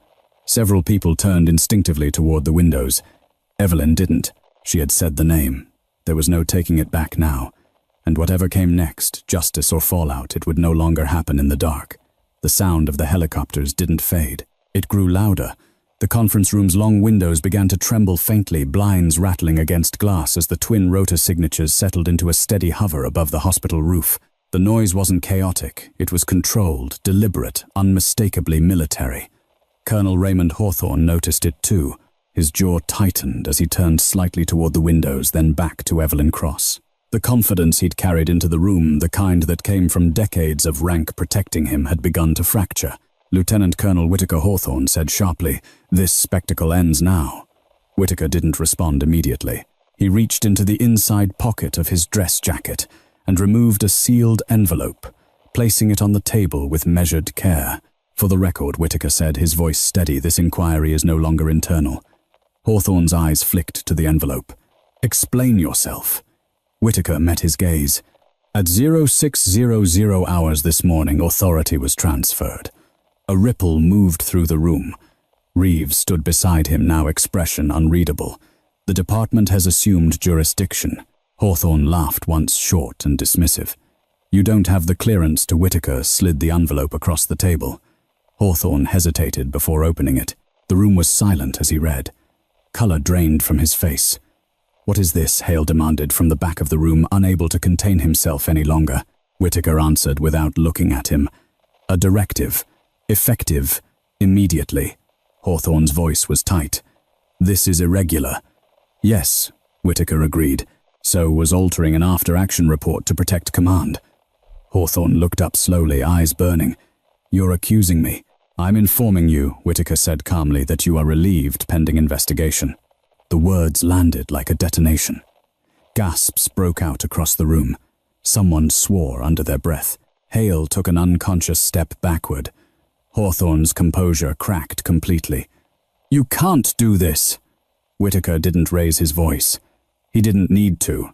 Several people turned instinctively toward the windows. Evelyn didn't. She had said the name. There was no taking it back now. And whatever came next, justice or fallout, it would no longer happen in the dark. The sound of the helicopters didn't fade. It grew louder. The conference room's long windows began to tremble faintly, blinds rattling against glass as the twin rotor signatures settled into a steady hover above the hospital roof. The noise wasn't chaotic. It was controlled, deliberate, unmistakably military. Colonel Raymond Hawthorne noticed it too. His jaw tightened as he turned slightly toward the windows, then back to Evelyn Cross. The confidence he'd carried into the room, the kind that came from decades of rank protecting him, had begun to fracture. Lieutenant Colonel Whitaker Hawthorne said sharply, "This spectacle ends now." Whitaker didn't respond immediately. He reached into the inside pocket of his dress jacket and removed a sealed envelope, placing it on the table with measured care. "For the record," Whitaker said, his voice steady, "this inquiry is no longer internal." Hawthorne's eyes flicked to the envelope. "Explain yourself." Whitaker met his gaze. "At 0600 hours this morning, authority was transferred." A ripple moved through the room. Reeves stood beside him, now expression unreadable. "The department has assumed jurisdiction." Hawthorne laughed once, short and dismissive. "You don't have the clearance to." Whitaker slid the envelope across the table. Hawthorne hesitated before opening it. The room was silent as he read. Color drained from his face. "What is this?" Hale demanded from the back of the room, unable to contain himself any longer. Whitaker answered without looking at him. "A directive. Effective. Immediately." Hawthorne's voice was tight. "This is irregular." "Yes," Whitaker agreed. "So was altering an after-action report to protect command." Hawthorne looked up slowly, eyes burning. "You're accusing me." "I'm informing you," Whitaker said calmly, "that you are relieved pending investigation." The words landed like a detonation. Gasps broke out across the room. Someone swore under their breath. Hale took an unconscious step backward. Hawthorne's composure cracked completely. "You can't do this!" Whitaker didn't raise his voice. He didn't need to.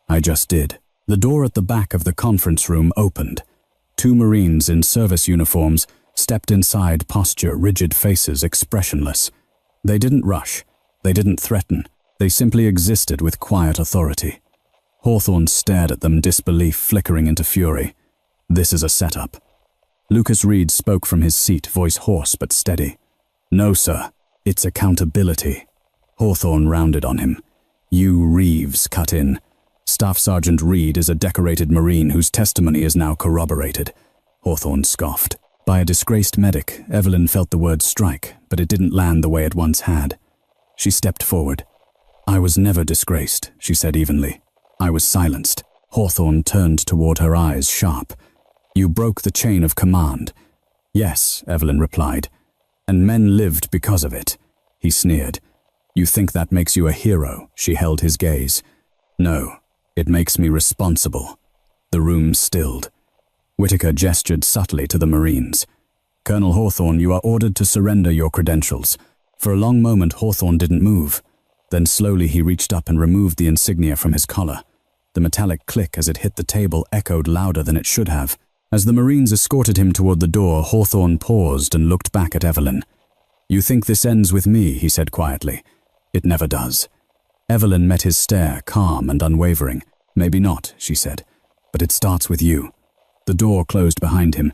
"I just did." The door at the back of the conference room opened. Two Marines in service uniforms stepped inside, posture, rigid faces, expressionless. They didn't rush. They didn't threaten. They simply existed with quiet authority. Hawthorne stared at them, disbelief flickering into fury. "This is a setup." Lucas Reed spoke from his seat, voice hoarse but steady. "No, sir. It's accountability." Hawthorne rounded on him. "You, Reeves," cut in. "Staff Sergeant Reed is a decorated Marine whose testimony is now corroborated." Hawthorne scoffed. By a disgraced medic, Evelyn felt the word strike, but it didn't land the way it once had. She stepped forward. "I was never disgraced," she said evenly. "I was silenced." Hawthorne turned toward her, eyes sharp. "You broke the chain of command." "Yes," Evelyn replied. "And men lived because of it." He sneered. "You think that makes you a hero?" She held his gaze. "No, it makes me responsible." The room stilled. Whitaker gestured subtly to the Marines. "Colonel Hawthorne, you are ordered to surrender your credentials." For a long moment, Hawthorne didn't move. Then slowly he reached up and removed the insignia from his collar. The metallic click as it hit the table echoed louder than it should have. As the Marines escorted him toward the door, Hawthorne paused and looked back at Evelyn. "You think this ends with me?" he said quietly. "It never does." Evelyn met his stare, calm and unwavering. "Maybe not," she said, "but it starts with you." The door closed behind him.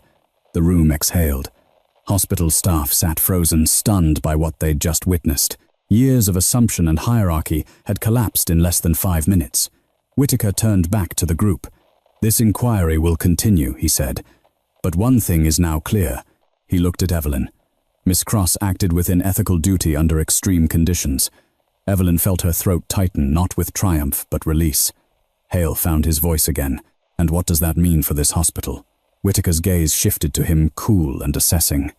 The room exhaled. Hospital staff sat frozen, stunned by what they'd just witnessed. Years of assumption and hierarchy had collapsed in less than 5 minutes. Whitaker turned back to the group. "This inquiry will continue," he said. "But one thing is now clear." He looked at Evelyn. Miss Cross acted within ethical duty under extreme conditions. Evelyn felt her throat tighten, not with triumph, but release. Hale found his voice again. "And what does that mean for this hospital?" Whitaker's gaze shifted to him, cool and assessing.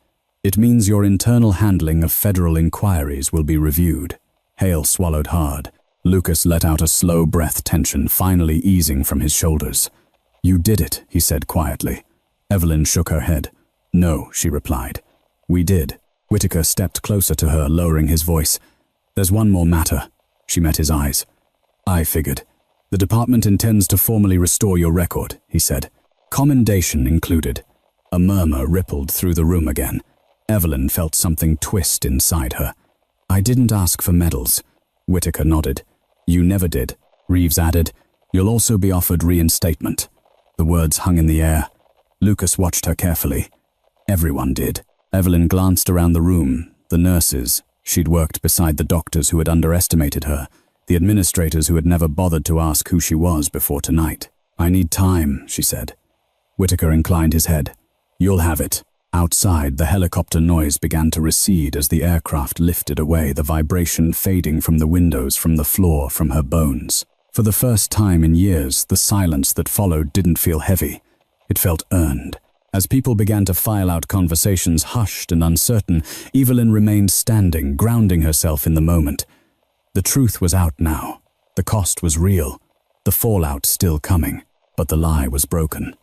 "It means your internal handling of federal inquiries will be reviewed." Hale swallowed hard. Lucas let out a slow breath, tension finally easing from his shoulders. "You did it," he said quietly. Evelyn shook her head. "No," she replied. "We did." Whitaker stepped closer to her, lowering his voice. "There's one more matter." She met his eyes. "I figured. The department intends to formally restore your record," he said. "Commendation included." A murmur rippled through the room again. Evelyn felt something twist inside her. "I didn't ask for medals." Whitaker nodded. "You never did." Reeves added, "You'll also be offered reinstatement." The words hung in the air. Lucas watched her carefully. Everyone did. Evelyn glanced around the room. The nurses. She'd worked beside the doctors who had underestimated her, the administrators who had never bothered to ask who she was before tonight. "I need time," she said. Whitaker inclined his head. "You'll have it." Outside, the helicopter noise began to recede as the aircraft lifted away, the vibration fading from the windows, from the floor, from her bones. For the first time in years, the silence that followed didn't feel heavy. It felt earned. As people began to file out, conversations hushed and uncertain, Evelyn remained standing, grounding herself in the moment. The truth was out now. The cost was real. The fallout still coming. But the lie was broken.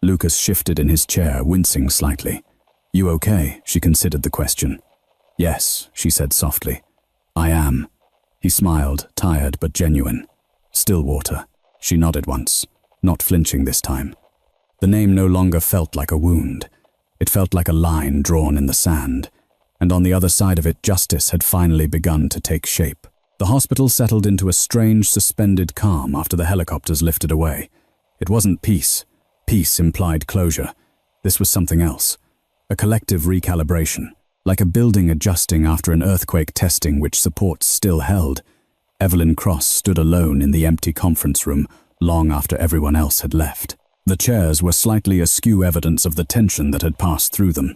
Lucas shifted in his chair, wincing slightly. "You okay?" She considered the question. "Yes," she said softly. "I am." He smiled, tired but genuine. "Stillwater." She nodded once, not flinching this time. The name no longer felt like a wound. It felt like a line drawn in the sand. And on the other side of it, justice had finally begun to take shape. The hospital settled into a strange, suspended calm after the helicopters lifted away. It wasn't peace. Peace implied closure. This was something else. A collective recalibration, like a building adjusting after an earthquake, testing which supports still held. Evelyn Cross stood alone in the empty conference room long after everyone else had left. The chairs were slightly askew, evidence of the tension that had passed through them.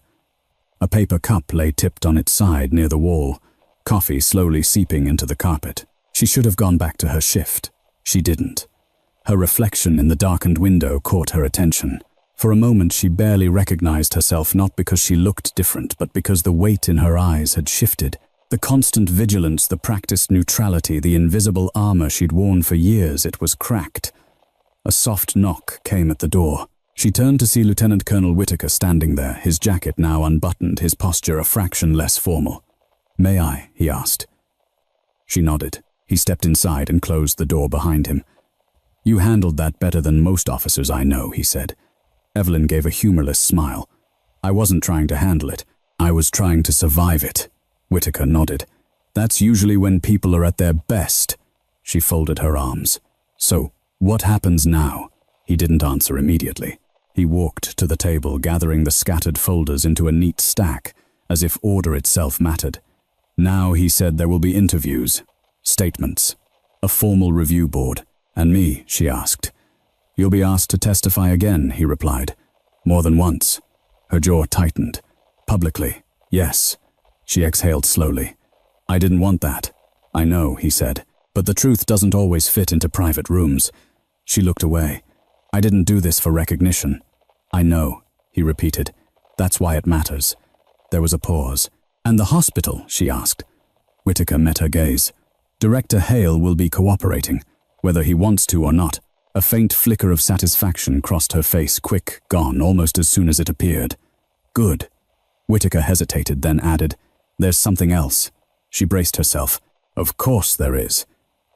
A paper cup lay tipped on its side near the wall, coffee slowly seeping into the carpet. She should have gone back to her shift. She didn't. Her reflection in the darkened window caught her attention. For a moment she barely recognized herself, not because she looked different, but because the weight in her eyes had shifted. The constant vigilance, the practiced neutrality, the invisible armor she'd worn for years, it was cracked. A soft knock came at the door. She turned to see Lieutenant Colonel Whitaker standing there, his jacket now unbuttoned, his posture a fraction less formal. "May I?" he asked. She nodded. He stepped inside and closed the door behind him. "You handled that better than most officers I know," he said. Evelyn gave a humorless smile. "I wasn't trying to handle it. I was trying to survive it." Whitaker nodded. "That's usually when people are at their best." She folded her arms. "So, what happens now?" He didn't answer immediately. He walked to the table, gathering the scattered folders into a neat stack, as if order itself mattered. "Now," he said, "there will be interviews, statements, a formal review board. And me?" she asked. "You'll be asked to testify again," he replied. "More than once." Her jaw tightened. "Publicly, yes." She exhaled slowly. "I didn't want that." "I know," he said, "but the truth doesn't always fit into private rooms." She looked away. "I didn't do this for recognition." "I know," he repeated. "That's why it matters." There was a pause. "And the hospital?" she asked. Whitaker met her gaze. "Director Hale will be cooperating, whether he wants to or not." A faint flicker of satisfaction crossed her face, quick, gone, almost as soon as it appeared. "Good." Whitaker hesitated, then added, "There's something else." She braced herself. "Of course there is."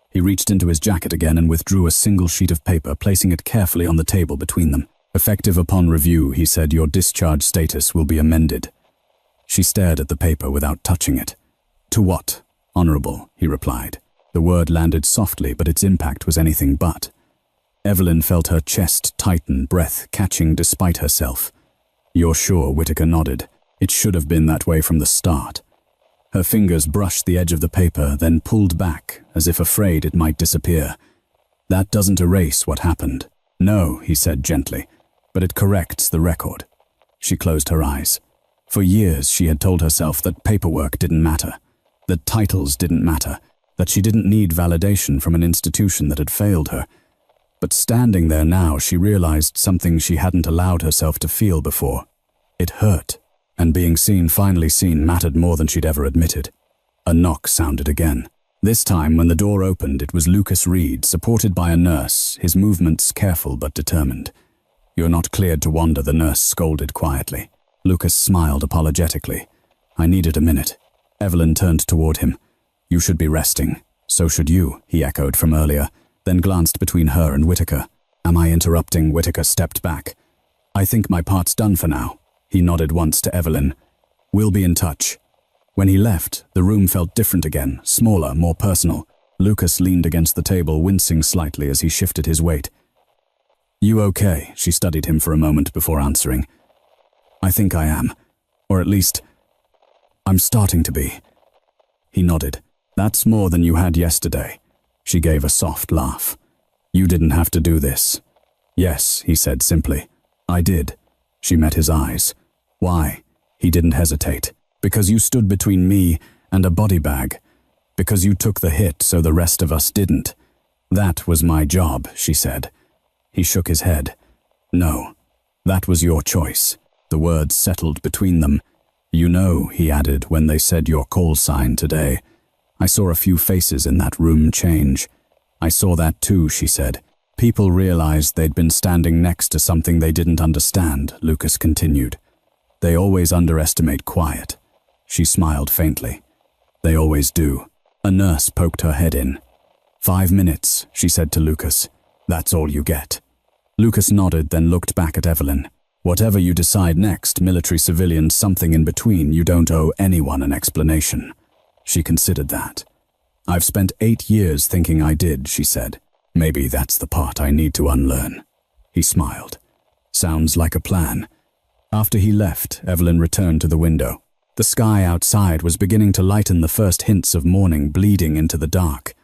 He reached into his jacket again and withdrew a single sheet of paper, placing it carefully on the table between them. "Effective upon review," he said, "your discharge status will be amended." She stared at the paper without touching it. "To what?" "Honorable," he replied. The word landed softly, but its impact was anything but. Evelyn felt her chest tighten, breath catching despite herself. "You're sure?" Whitaker nodded. "It should have been that way from the start." Her fingers brushed the edge of the paper, then pulled back, as if afraid it might disappear. "That doesn't erase what happened." "No," he said gently, "but it corrects the record." She closed her eyes. For years she had told herself that paperwork didn't matter, that titles didn't matter, that she didn't need validation from an institution that had failed her. But standing there now, she realized something she hadn't allowed herself to feel before. It hurt, and being seen, finally seen, mattered more than she'd ever admitted. A knock sounded again. This time, when the door opened, it was Lucas Reed, supported by a nurse, his movements careful but determined. "You're not cleared to wander," the nurse scolded quietly. Lucas smiled apologetically. "I needed a minute." Evelyn turned toward him. "You should be resting." "So should you," he echoed from earlier, then glanced between her and Whitaker. "Am I interrupting?" Whitaker stepped back. "I think my part's done for now." He nodded once to Evelyn. "We'll be in touch." When he left, the room felt different again, smaller, more personal. Lucas leaned against the table, wincing slightly as he shifted his weight. "You okay?" She studied him for a moment before answering. I think I am. Or at least, I'm starting to be. He nodded. That's more than you had yesterday. She gave a soft laugh. You didn't have to do this. Yes, he said simply. I did. She met his eyes. Why? He didn't hesitate. Because you stood between me and a body bag. Because you took the hit so the rest of us didn't. That was my job, she said. He shook his head. No, that was your choice. The words settled between them. You know, he added when they said your call sign today. I saw a few faces in that room change. I saw that too, she said. People realized they'd been standing next to something they didn't understand, Lucas continued. They always underestimate quiet. She smiled faintly. They always do. A nurse poked her head in. 5 minutes, she said to Lucas. That's all you get. Lucas nodded, then looked back at Evelyn. Whatever you decide next, military, civilian, something in between, you don't owe anyone an explanation. She considered that. I've spent 8 years thinking I did, she said. Maybe that's the part I need to unlearn. He smiled. Sounds like a plan. After he left, Evelyn returned to the window. The sky outside was beginning to lighten, the first hints of morning bleeding into the dark.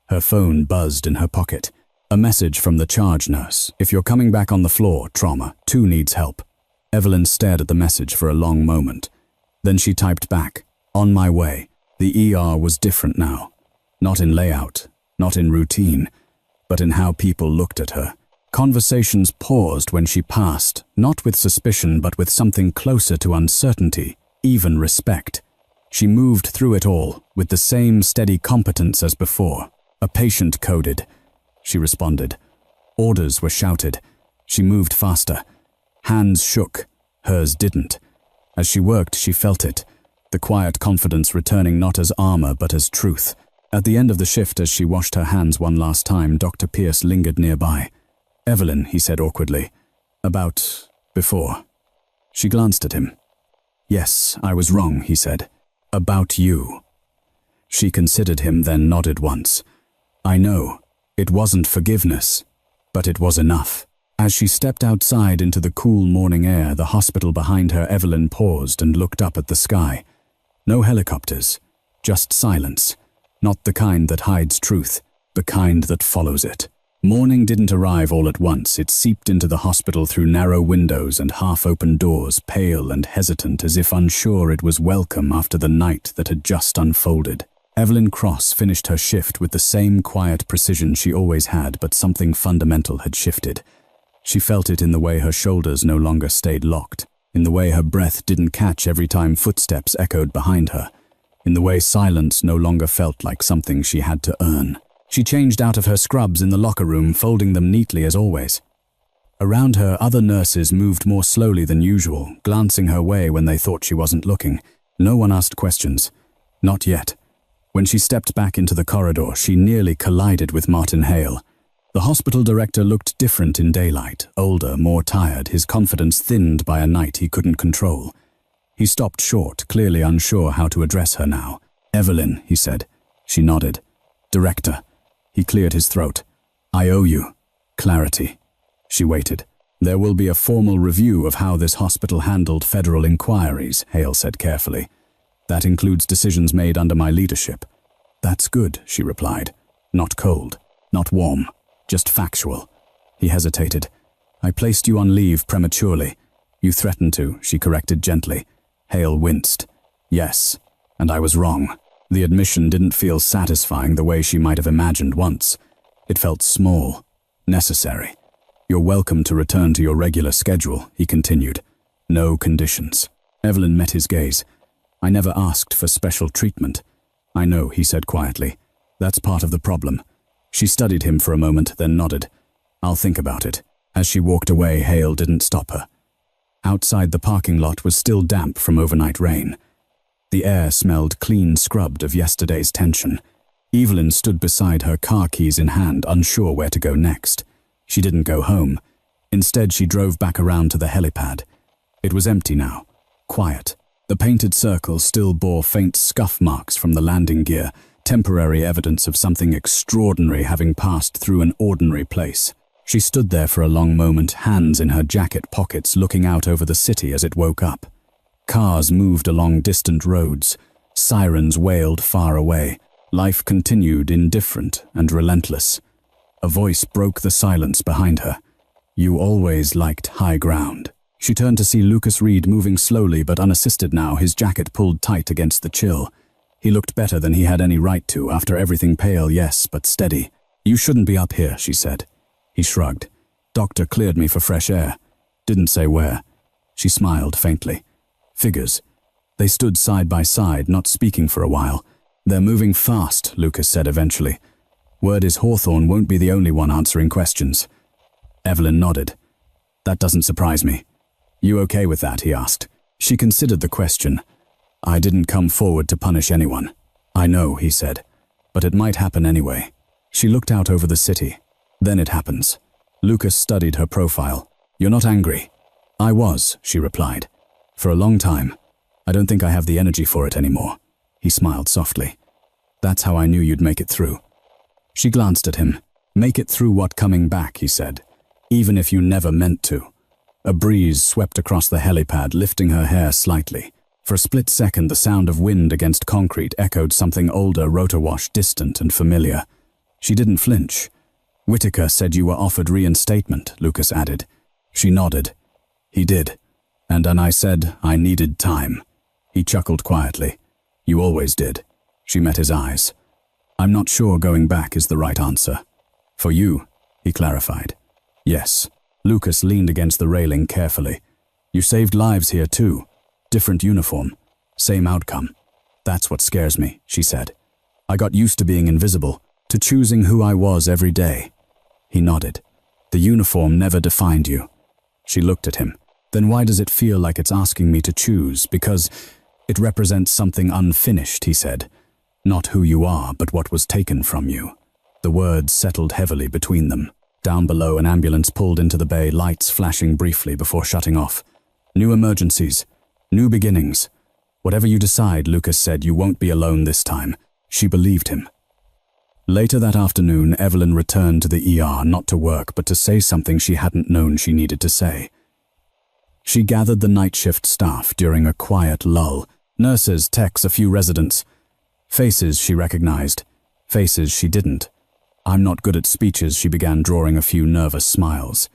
Her phone buzzed in her pocket. A message from the charge nurse. If you're coming back on the floor, trauma, 2 needs help. Evelyn stared at the message for a long moment. Then she typed back, on my way. The ER was different now. Not in layout, not in routine, but in how people looked at her. Conversations paused when she passed, not with suspicion but with something closer to uncertainty, even respect. She moved through it all, with the same steady competence as before. A patient coded. She responded. Orders were shouted. She moved faster. Hands shook. Hers didn't. As she worked, she felt it. The quiet confidence returning not as armor but as truth. At the end of the shift, as she washed her hands one last time, Dr. Pierce lingered nearby. Evelyn, he said awkwardly. About before. She glanced at him. Yes, I was wrong, he said. About you. She considered him, then nodded once. I know. It wasn't forgiveness, but it was enough. As she stepped outside into the cool morning air, the hospital behind her, Evelyn paused and looked up at the sky. No helicopters, just silence. Not the kind that hides truth, the kind that follows it. Morning didn't arrive all at once. It seeped into the hospital through narrow windows and half-open doors, pale and hesitant, as if unsure it was welcome after the night that had just unfolded. Evelyn Cross finished her shift with the same quiet precision she always had, but something fundamental had shifted. She felt it in the way her shoulders no longer stayed locked, in the way her breath didn't catch every time footsteps echoed behind her, in the way silence no longer felt like something she had to earn. She changed out of her scrubs in the locker room, folding them neatly as always. Around her, other nurses moved more slowly than usual, glancing her way when they thought she wasn't looking. No one asked questions. Not yet. When she stepped back into the corridor, she nearly collided with Martin Hale. The hospital director looked different in daylight, older, more tired, his confidence thinned by a night he couldn't control. He stopped short, clearly unsure how to address her now. Evelyn, he said. She nodded. Director. He cleared his throat. I owe you. Clarity. She waited. There will be a formal review of how this hospital handled federal inquiries, Hale said carefully. That includes decisions made under my leadership. That's good, she replied. Not cold, not warm, just factual. He hesitated. I placed you on leave prematurely. You threatened to, she corrected gently. Hale winced. Yes, and I was wrong. The admission didn't feel satisfying the way she might have imagined once. It felt small, necessary. You're welcome to return to your regular schedule, he continued. No conditions. Evelyn met his gaze. I never asked for special treatment. I know, he said quietly. That's part of the problem. She studied him for a moment, then nodded. I'll think about it. As she walked away, Hale didn't stop her. Outside, the parking lot was still damp from overnight rain. The air smelled clean scrubbed of yesterday's tension. Evelyn stood beside her, car keys in hand, unsure where to go next. She didn't go home. Instead, she drove back around to the helipad. It was empty now, quiet. The painted circle still bore faint scuff marks from the landing gear, temporary evidence of something extraordinary having passed through an ordinary place. She stood there for a long moment, hands in her jacket pockets, looking out over the city as it woke up. Cars moved along distant roads. Sirens wailed far away. Life continued, indifferent and relentless. A voice broke the silence behind her. "You always liked high ground." She turned to see Lucas Reed moving slowly but unassisted now, his jacket pulled tight against the chill. He looked better than he had any right to, after everything, pale, yes, but steady. "You shouldn't be up here," she said. He shrugged. "Doctor cleared me for fresh air. Didn't say where." She smiled faintly. Figures. They stood side by side, not speaking for a while. "They're moving fast," Lucas said eventually. "Word is Hawthorne won't be the only one answering questions." Evelyn nodded. "That doesn't surprise me." "You okay with that?" he asked. She considered the question. "I didn't come forward to punish anyone." "I know," he said, "but it might happen anyway." She looked out over the city. "Then it happens." Lucas studied her profile. "You're not angry?" "I was," she replied. "For a long time. I don't think I have the energy for it anymore." He smiled softly. "That's how I knew you'd make it through." She glanced at him. "Make it through what? Coming back," he said. "Even if you never meant to." A breeze swept across the helipad, lifting her hair slightly. For a split second, the sound of wind against concrete echoed something older, rotor-wash, distant and familiar. She didn't flinch. "Whitaker said you were offered reinstatement," Lucas added. She nodded. "He did. And then I said I needed time." He chuckled quietly. "You always did." She met his eyes. "I'm not sure going back is the right answer." "For you," he clarified. "Yes." Lucas leaned against the railing carefully. "You saved lives here too. Different uniform. Same outcome." "That's what scares me," she said. "I got used to being invisible, to choosing who I was every day." He nodded. "The uniform never defined you." She looked at him. "Then why does it feel like it's asking me to choose? Because it represents something unfinished," he said. "Not who you are, but what was taken from you." The words settled heavily between them. Down below, an ambulance pulled into the bay, lights flashing briefly before shutting off. "New emergencies. New beginnings. Whatever you decide," Lucas said, "you won't be alone this time." She believed him. Later that afternoon, Evelyn returned to the ER, not to work, but to say something she hadn't known she needed to say. She gathered the night shift staff during a quiet lull. Nurses, techs, a few residents. Faces she recognized. Faces she didn't. "I'm not good at speeches," she began, drawing a few nervous smiles.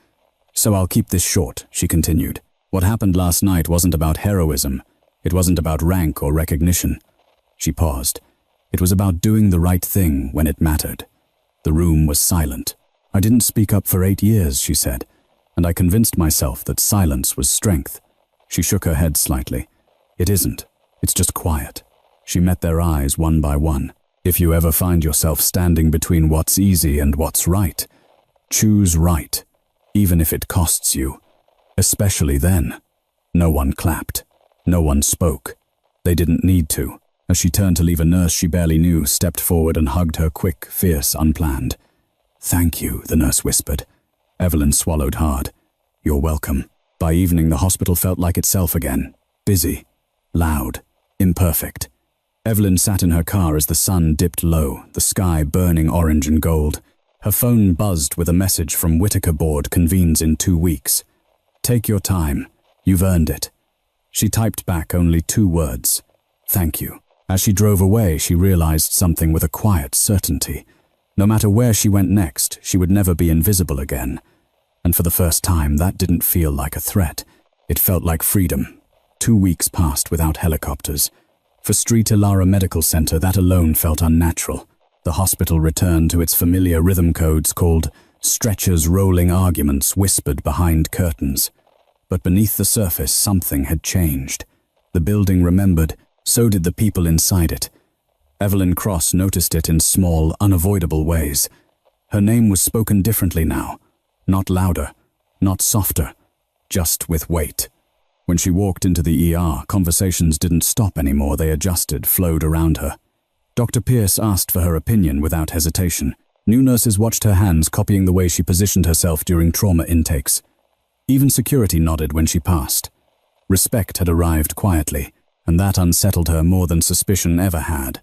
"So I'll keep this short," she continued. "What happened last night wasn't about heroism. It wasn't about rank or recognition." She paused. "It was about doing the right thing when it mattered." The room was silent. "I didn't speak up for 8 years," she said, "and I convinced myself that silence was strength." She shook her head slightly. "It isn't. It's just quiet." She met their eyes one by one. "If you ever find yourself standing between what's easy and what's right, choose right, even if it costs you. Especially then." No one clapped. No one spoke. They didn't need to. As she turned to leave, a nurse she barely knew stepped forward and hugged her, quick, fierce, unplanned. "Thank you," the nurse whispered. Evelyn swallowed hard. "You're welcome." By evening, the hospital felt like itself again. Busy. Loud. Imperfect. Evelyn sat in her car as the sun dipped low, the sky burning orange and gold. Her phone buzzed with a message from Whitaker Board, convenes in 2 weeks. "Take your time. You've earned it." She typed back only 2 words. "Thank you." As she drove away, she realized something with a quiet certainty. No matter where she went next, she would never be invisible again. And for the first time, that didn't feel like a threat. It felt like freedom. 2 weeks passed without helicopters. For Street Ilara Medical Center, that alone felt unnatural. The hospital returned to its familiar rhythm codes called stretchers, rolling arguments whispered behind curtains. But beneath the surface, something had changed. The building remembered, so did the people inside it. Evelyn Cross noticed it in small, unavoidable ways. Her name was spoken differently now. Not louder, not softer, just with weight. When she walked into the ER, conversations didn't stop anymore. They adjusted, flowed around her. Dr. Pierce asked for her opinion without hesitation. New nurses watched her hands, copying the way she positioned herself during trauma intakes. Even security nodded when she passed. Respect had arrived quietly, and that unsettled her more than suspicion ever had.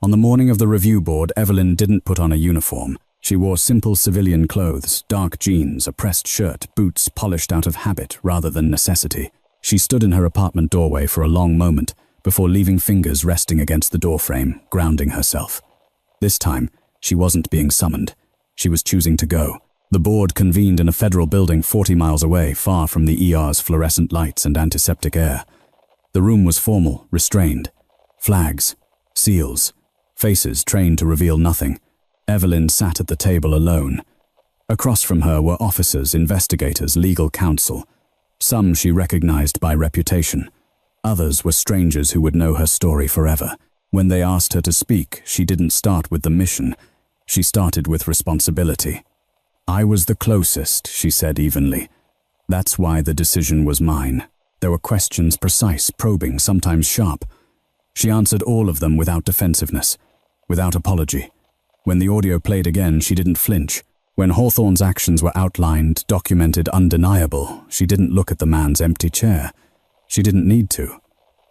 On the morning of the review board, Evelyn didn't put on a uniform. She wore simple civilian clothes, dark jeans, a pressed shirt, boots polished out of habit rather than necessity. She stood in her apartment doorway for a long moment before leaving fingers resting against the doorframe, grounding herself. This time, she wasn't being summoned. She was choosing to go. The board convened in a federal building 40 miles away, far from the ER's fluorescent lights and antiseptic air. The room was formal, restrained. Flags, seals, faces trained to reveal nothing. Evelyn sat at the table alone. Across from her were officers, investigators, legal counsel. Some she recognized by reputation. Others were strangers who would know her story forever. When they asked her to speak, she didn't start with the mission. She started with responsibility. "I was the closest," she said evenly. "That's why the decision was mine." There were questions, precise, probing, sometimes sharp. She answered all of them without defensiveness, without apology. When the audio played again, she didn't flinch. When Hawthorne's actions were outlined, documented, undeniable, she didn't look at the man's empty chair. She didn't need to.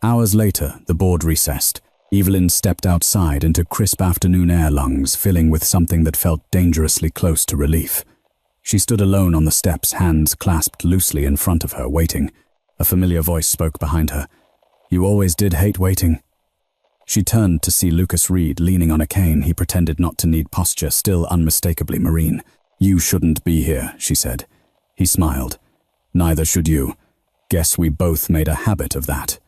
Hours later, the board recessed. Evelyn stepped outside into crisp afternoon air, lungs filling with something that felt dangerously close to relief. She stood alone on the steps, hands clasped loosely in front of her, waiting. A familiar voice spoke behind her. "You always did hate waiting." She turned to see Lucas Reed leaning on a cane. He pretended not to need posture, still unmistakably Marine. "You shouldn't be here," she said. He smiled. "Neither should you. Guess we both made a habit of that."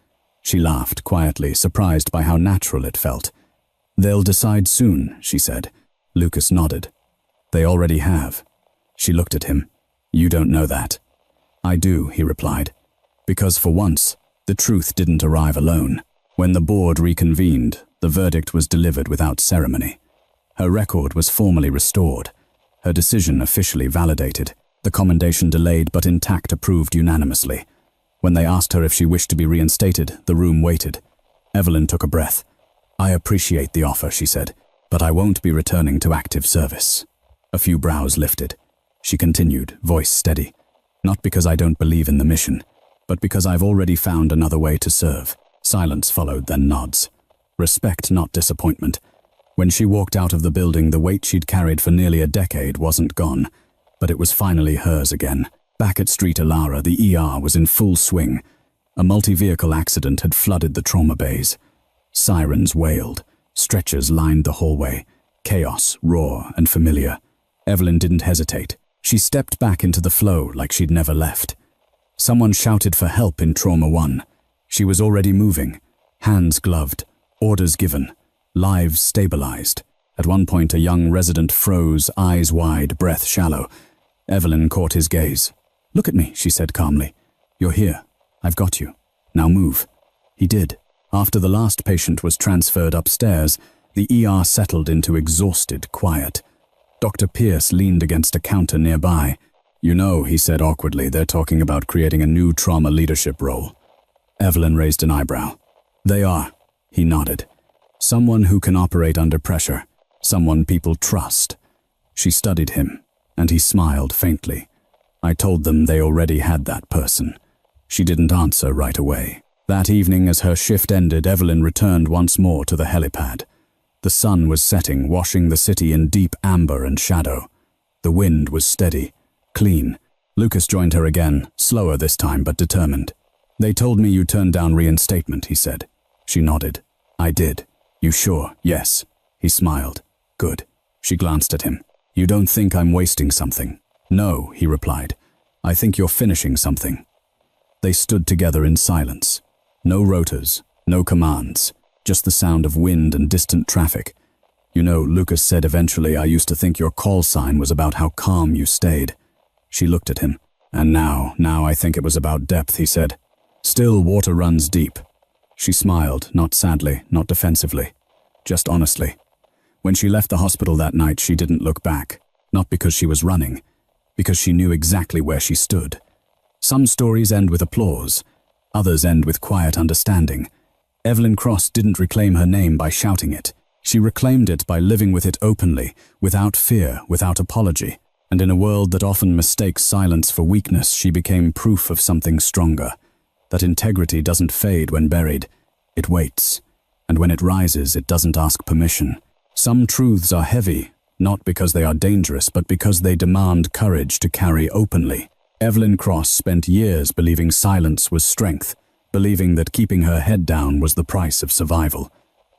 She laughed quietly, surprised by how natural it felt. "They'll decide soon," she said. Lucas nodded. "They already have." She looked at him. "You don't know that." "I do," he replied. Because for once, the truth didn't arrive alone. When the board reconvened, the verdict was delivered without ceremony. Her record was formally restored. Her decision officially validated. The commendation delayed but intact, approved unanimously. When they asked her if she wished to be reinstated, the room waited. Evelyn took a breath. "I appreciate the offer," she said, "but I won't be returning to active service." A few brows lifted. She continued, voice steady. "Not because I don't believe in the mission, but because I've already found another way to serve." Silence followed, then nods. Respect, not disappointment. When she walked out of the building, the weight she'd carried for nearly a decade wasn't gone, but it was finally hers again. Back at Street Alara, the ER was in full swing. A multi-vehicle accident had flooded the trauma bays. Sirens wailed. Stretchers lined the hallway. Chaos, raw and familiar. Evelyn didn't hesitate. She stepped back into the flow like she'd never left. Someone shouted for help in Trauma 1. She was already moving. Hands gloved. Orders given. Lives stabilized. At one point, a young resident froze, eyes wide, breath shallow. Evelyn caught his gaze. "Look at me," she said calmly. "You're here. I've got you. Now move." He did. After the last patient was transferred upstairs, the ER settled into exhausted quiet. Dr. Pierce leaned against a counter nearby. "You know," he said awkwardly, "they're talking about creating a new trauma leadership role." Evelyn raised an eyebrow. "They are," he nodded. "Someone who can operate under pressure. Someone people trust." She studied him, and he smiled faintly. "I told them they already had that person." She didn't answer right away. That evening, as her shift ended, Evelyn returned once more to the helipad. The sun was setting, washing the city in deep amber and shadow. The wind was steady, clean. Lucas joined her again, slower this time but determined. "They told me you turned down reinstatement," he said. She nodded. "I did." "You sure?" "Yes." He smiled. "Good." She glanced at him. "You don't think I'm wasting something?" "No," he replied. "I think you're finishing something." They stood together in silence. No rotors, no commands, just the sound of wind and distant traffic. "You know," Lucas said eventually, "I used to think your call sign was about how calm you stayed." She looked at him. "And now I think it was about depth," he said. "Still, water runs deep." She smiled, not sadly, not defensively, just honestly. When she left the hospital that night, she didn't look back. Not because she was running, because she knew exactly where she stood. Some stories end with applause, others end with quiet understanding. Evelyn Cross didn't reclaim her name by shouting it. She reclaimed it by living with it openly, without fear, without apology. And in a world that often mistakes silence for weakness, she became proof of something stronger. That integrity doesn't fade when buried. It waits. And when it rises, it doesn't ask permission. Some truths are heavy, not because they are dangerous, but because they demand courage to carry openly. Evelyn Cross spent years believing silence was strength, believing that keeping her head down was the price of survival.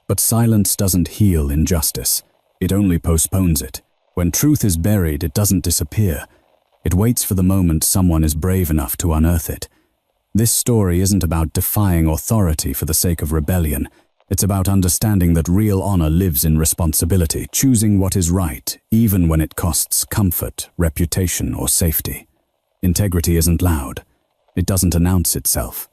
But silence doesn't heal injustice. It only postpones it. When truth is buried, it doesn't disappear. It waits for the moment someone is brave enough to unearth it. This story isn't about defying authority for the sake of rebellion. It's about understanding that real honor lives in responsibility, choosing what is right, even when it costs comfort, reputation, or safety. Integrity isn't loud. It doesn't announce itself.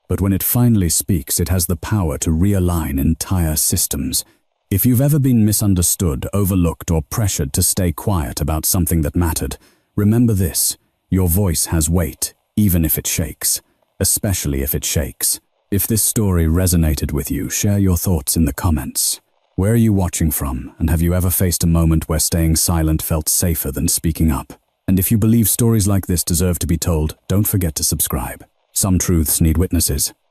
But when it finally speaks, it has the power to realign entire systems. If you've ever been misunderstood, overlooked, or pressured to stay quiet about something that mattered, remember this: your voice has weight, even if it shakes. Especially if it shakes. If this story resonated with you, share your thoughts in the comments. Where are you watching from, and have you ever faced a moment where staying silent felt safer than speaking up? And if you believe stories like this deserve to be told, don't forget to subscribe. Some truths need witnesses.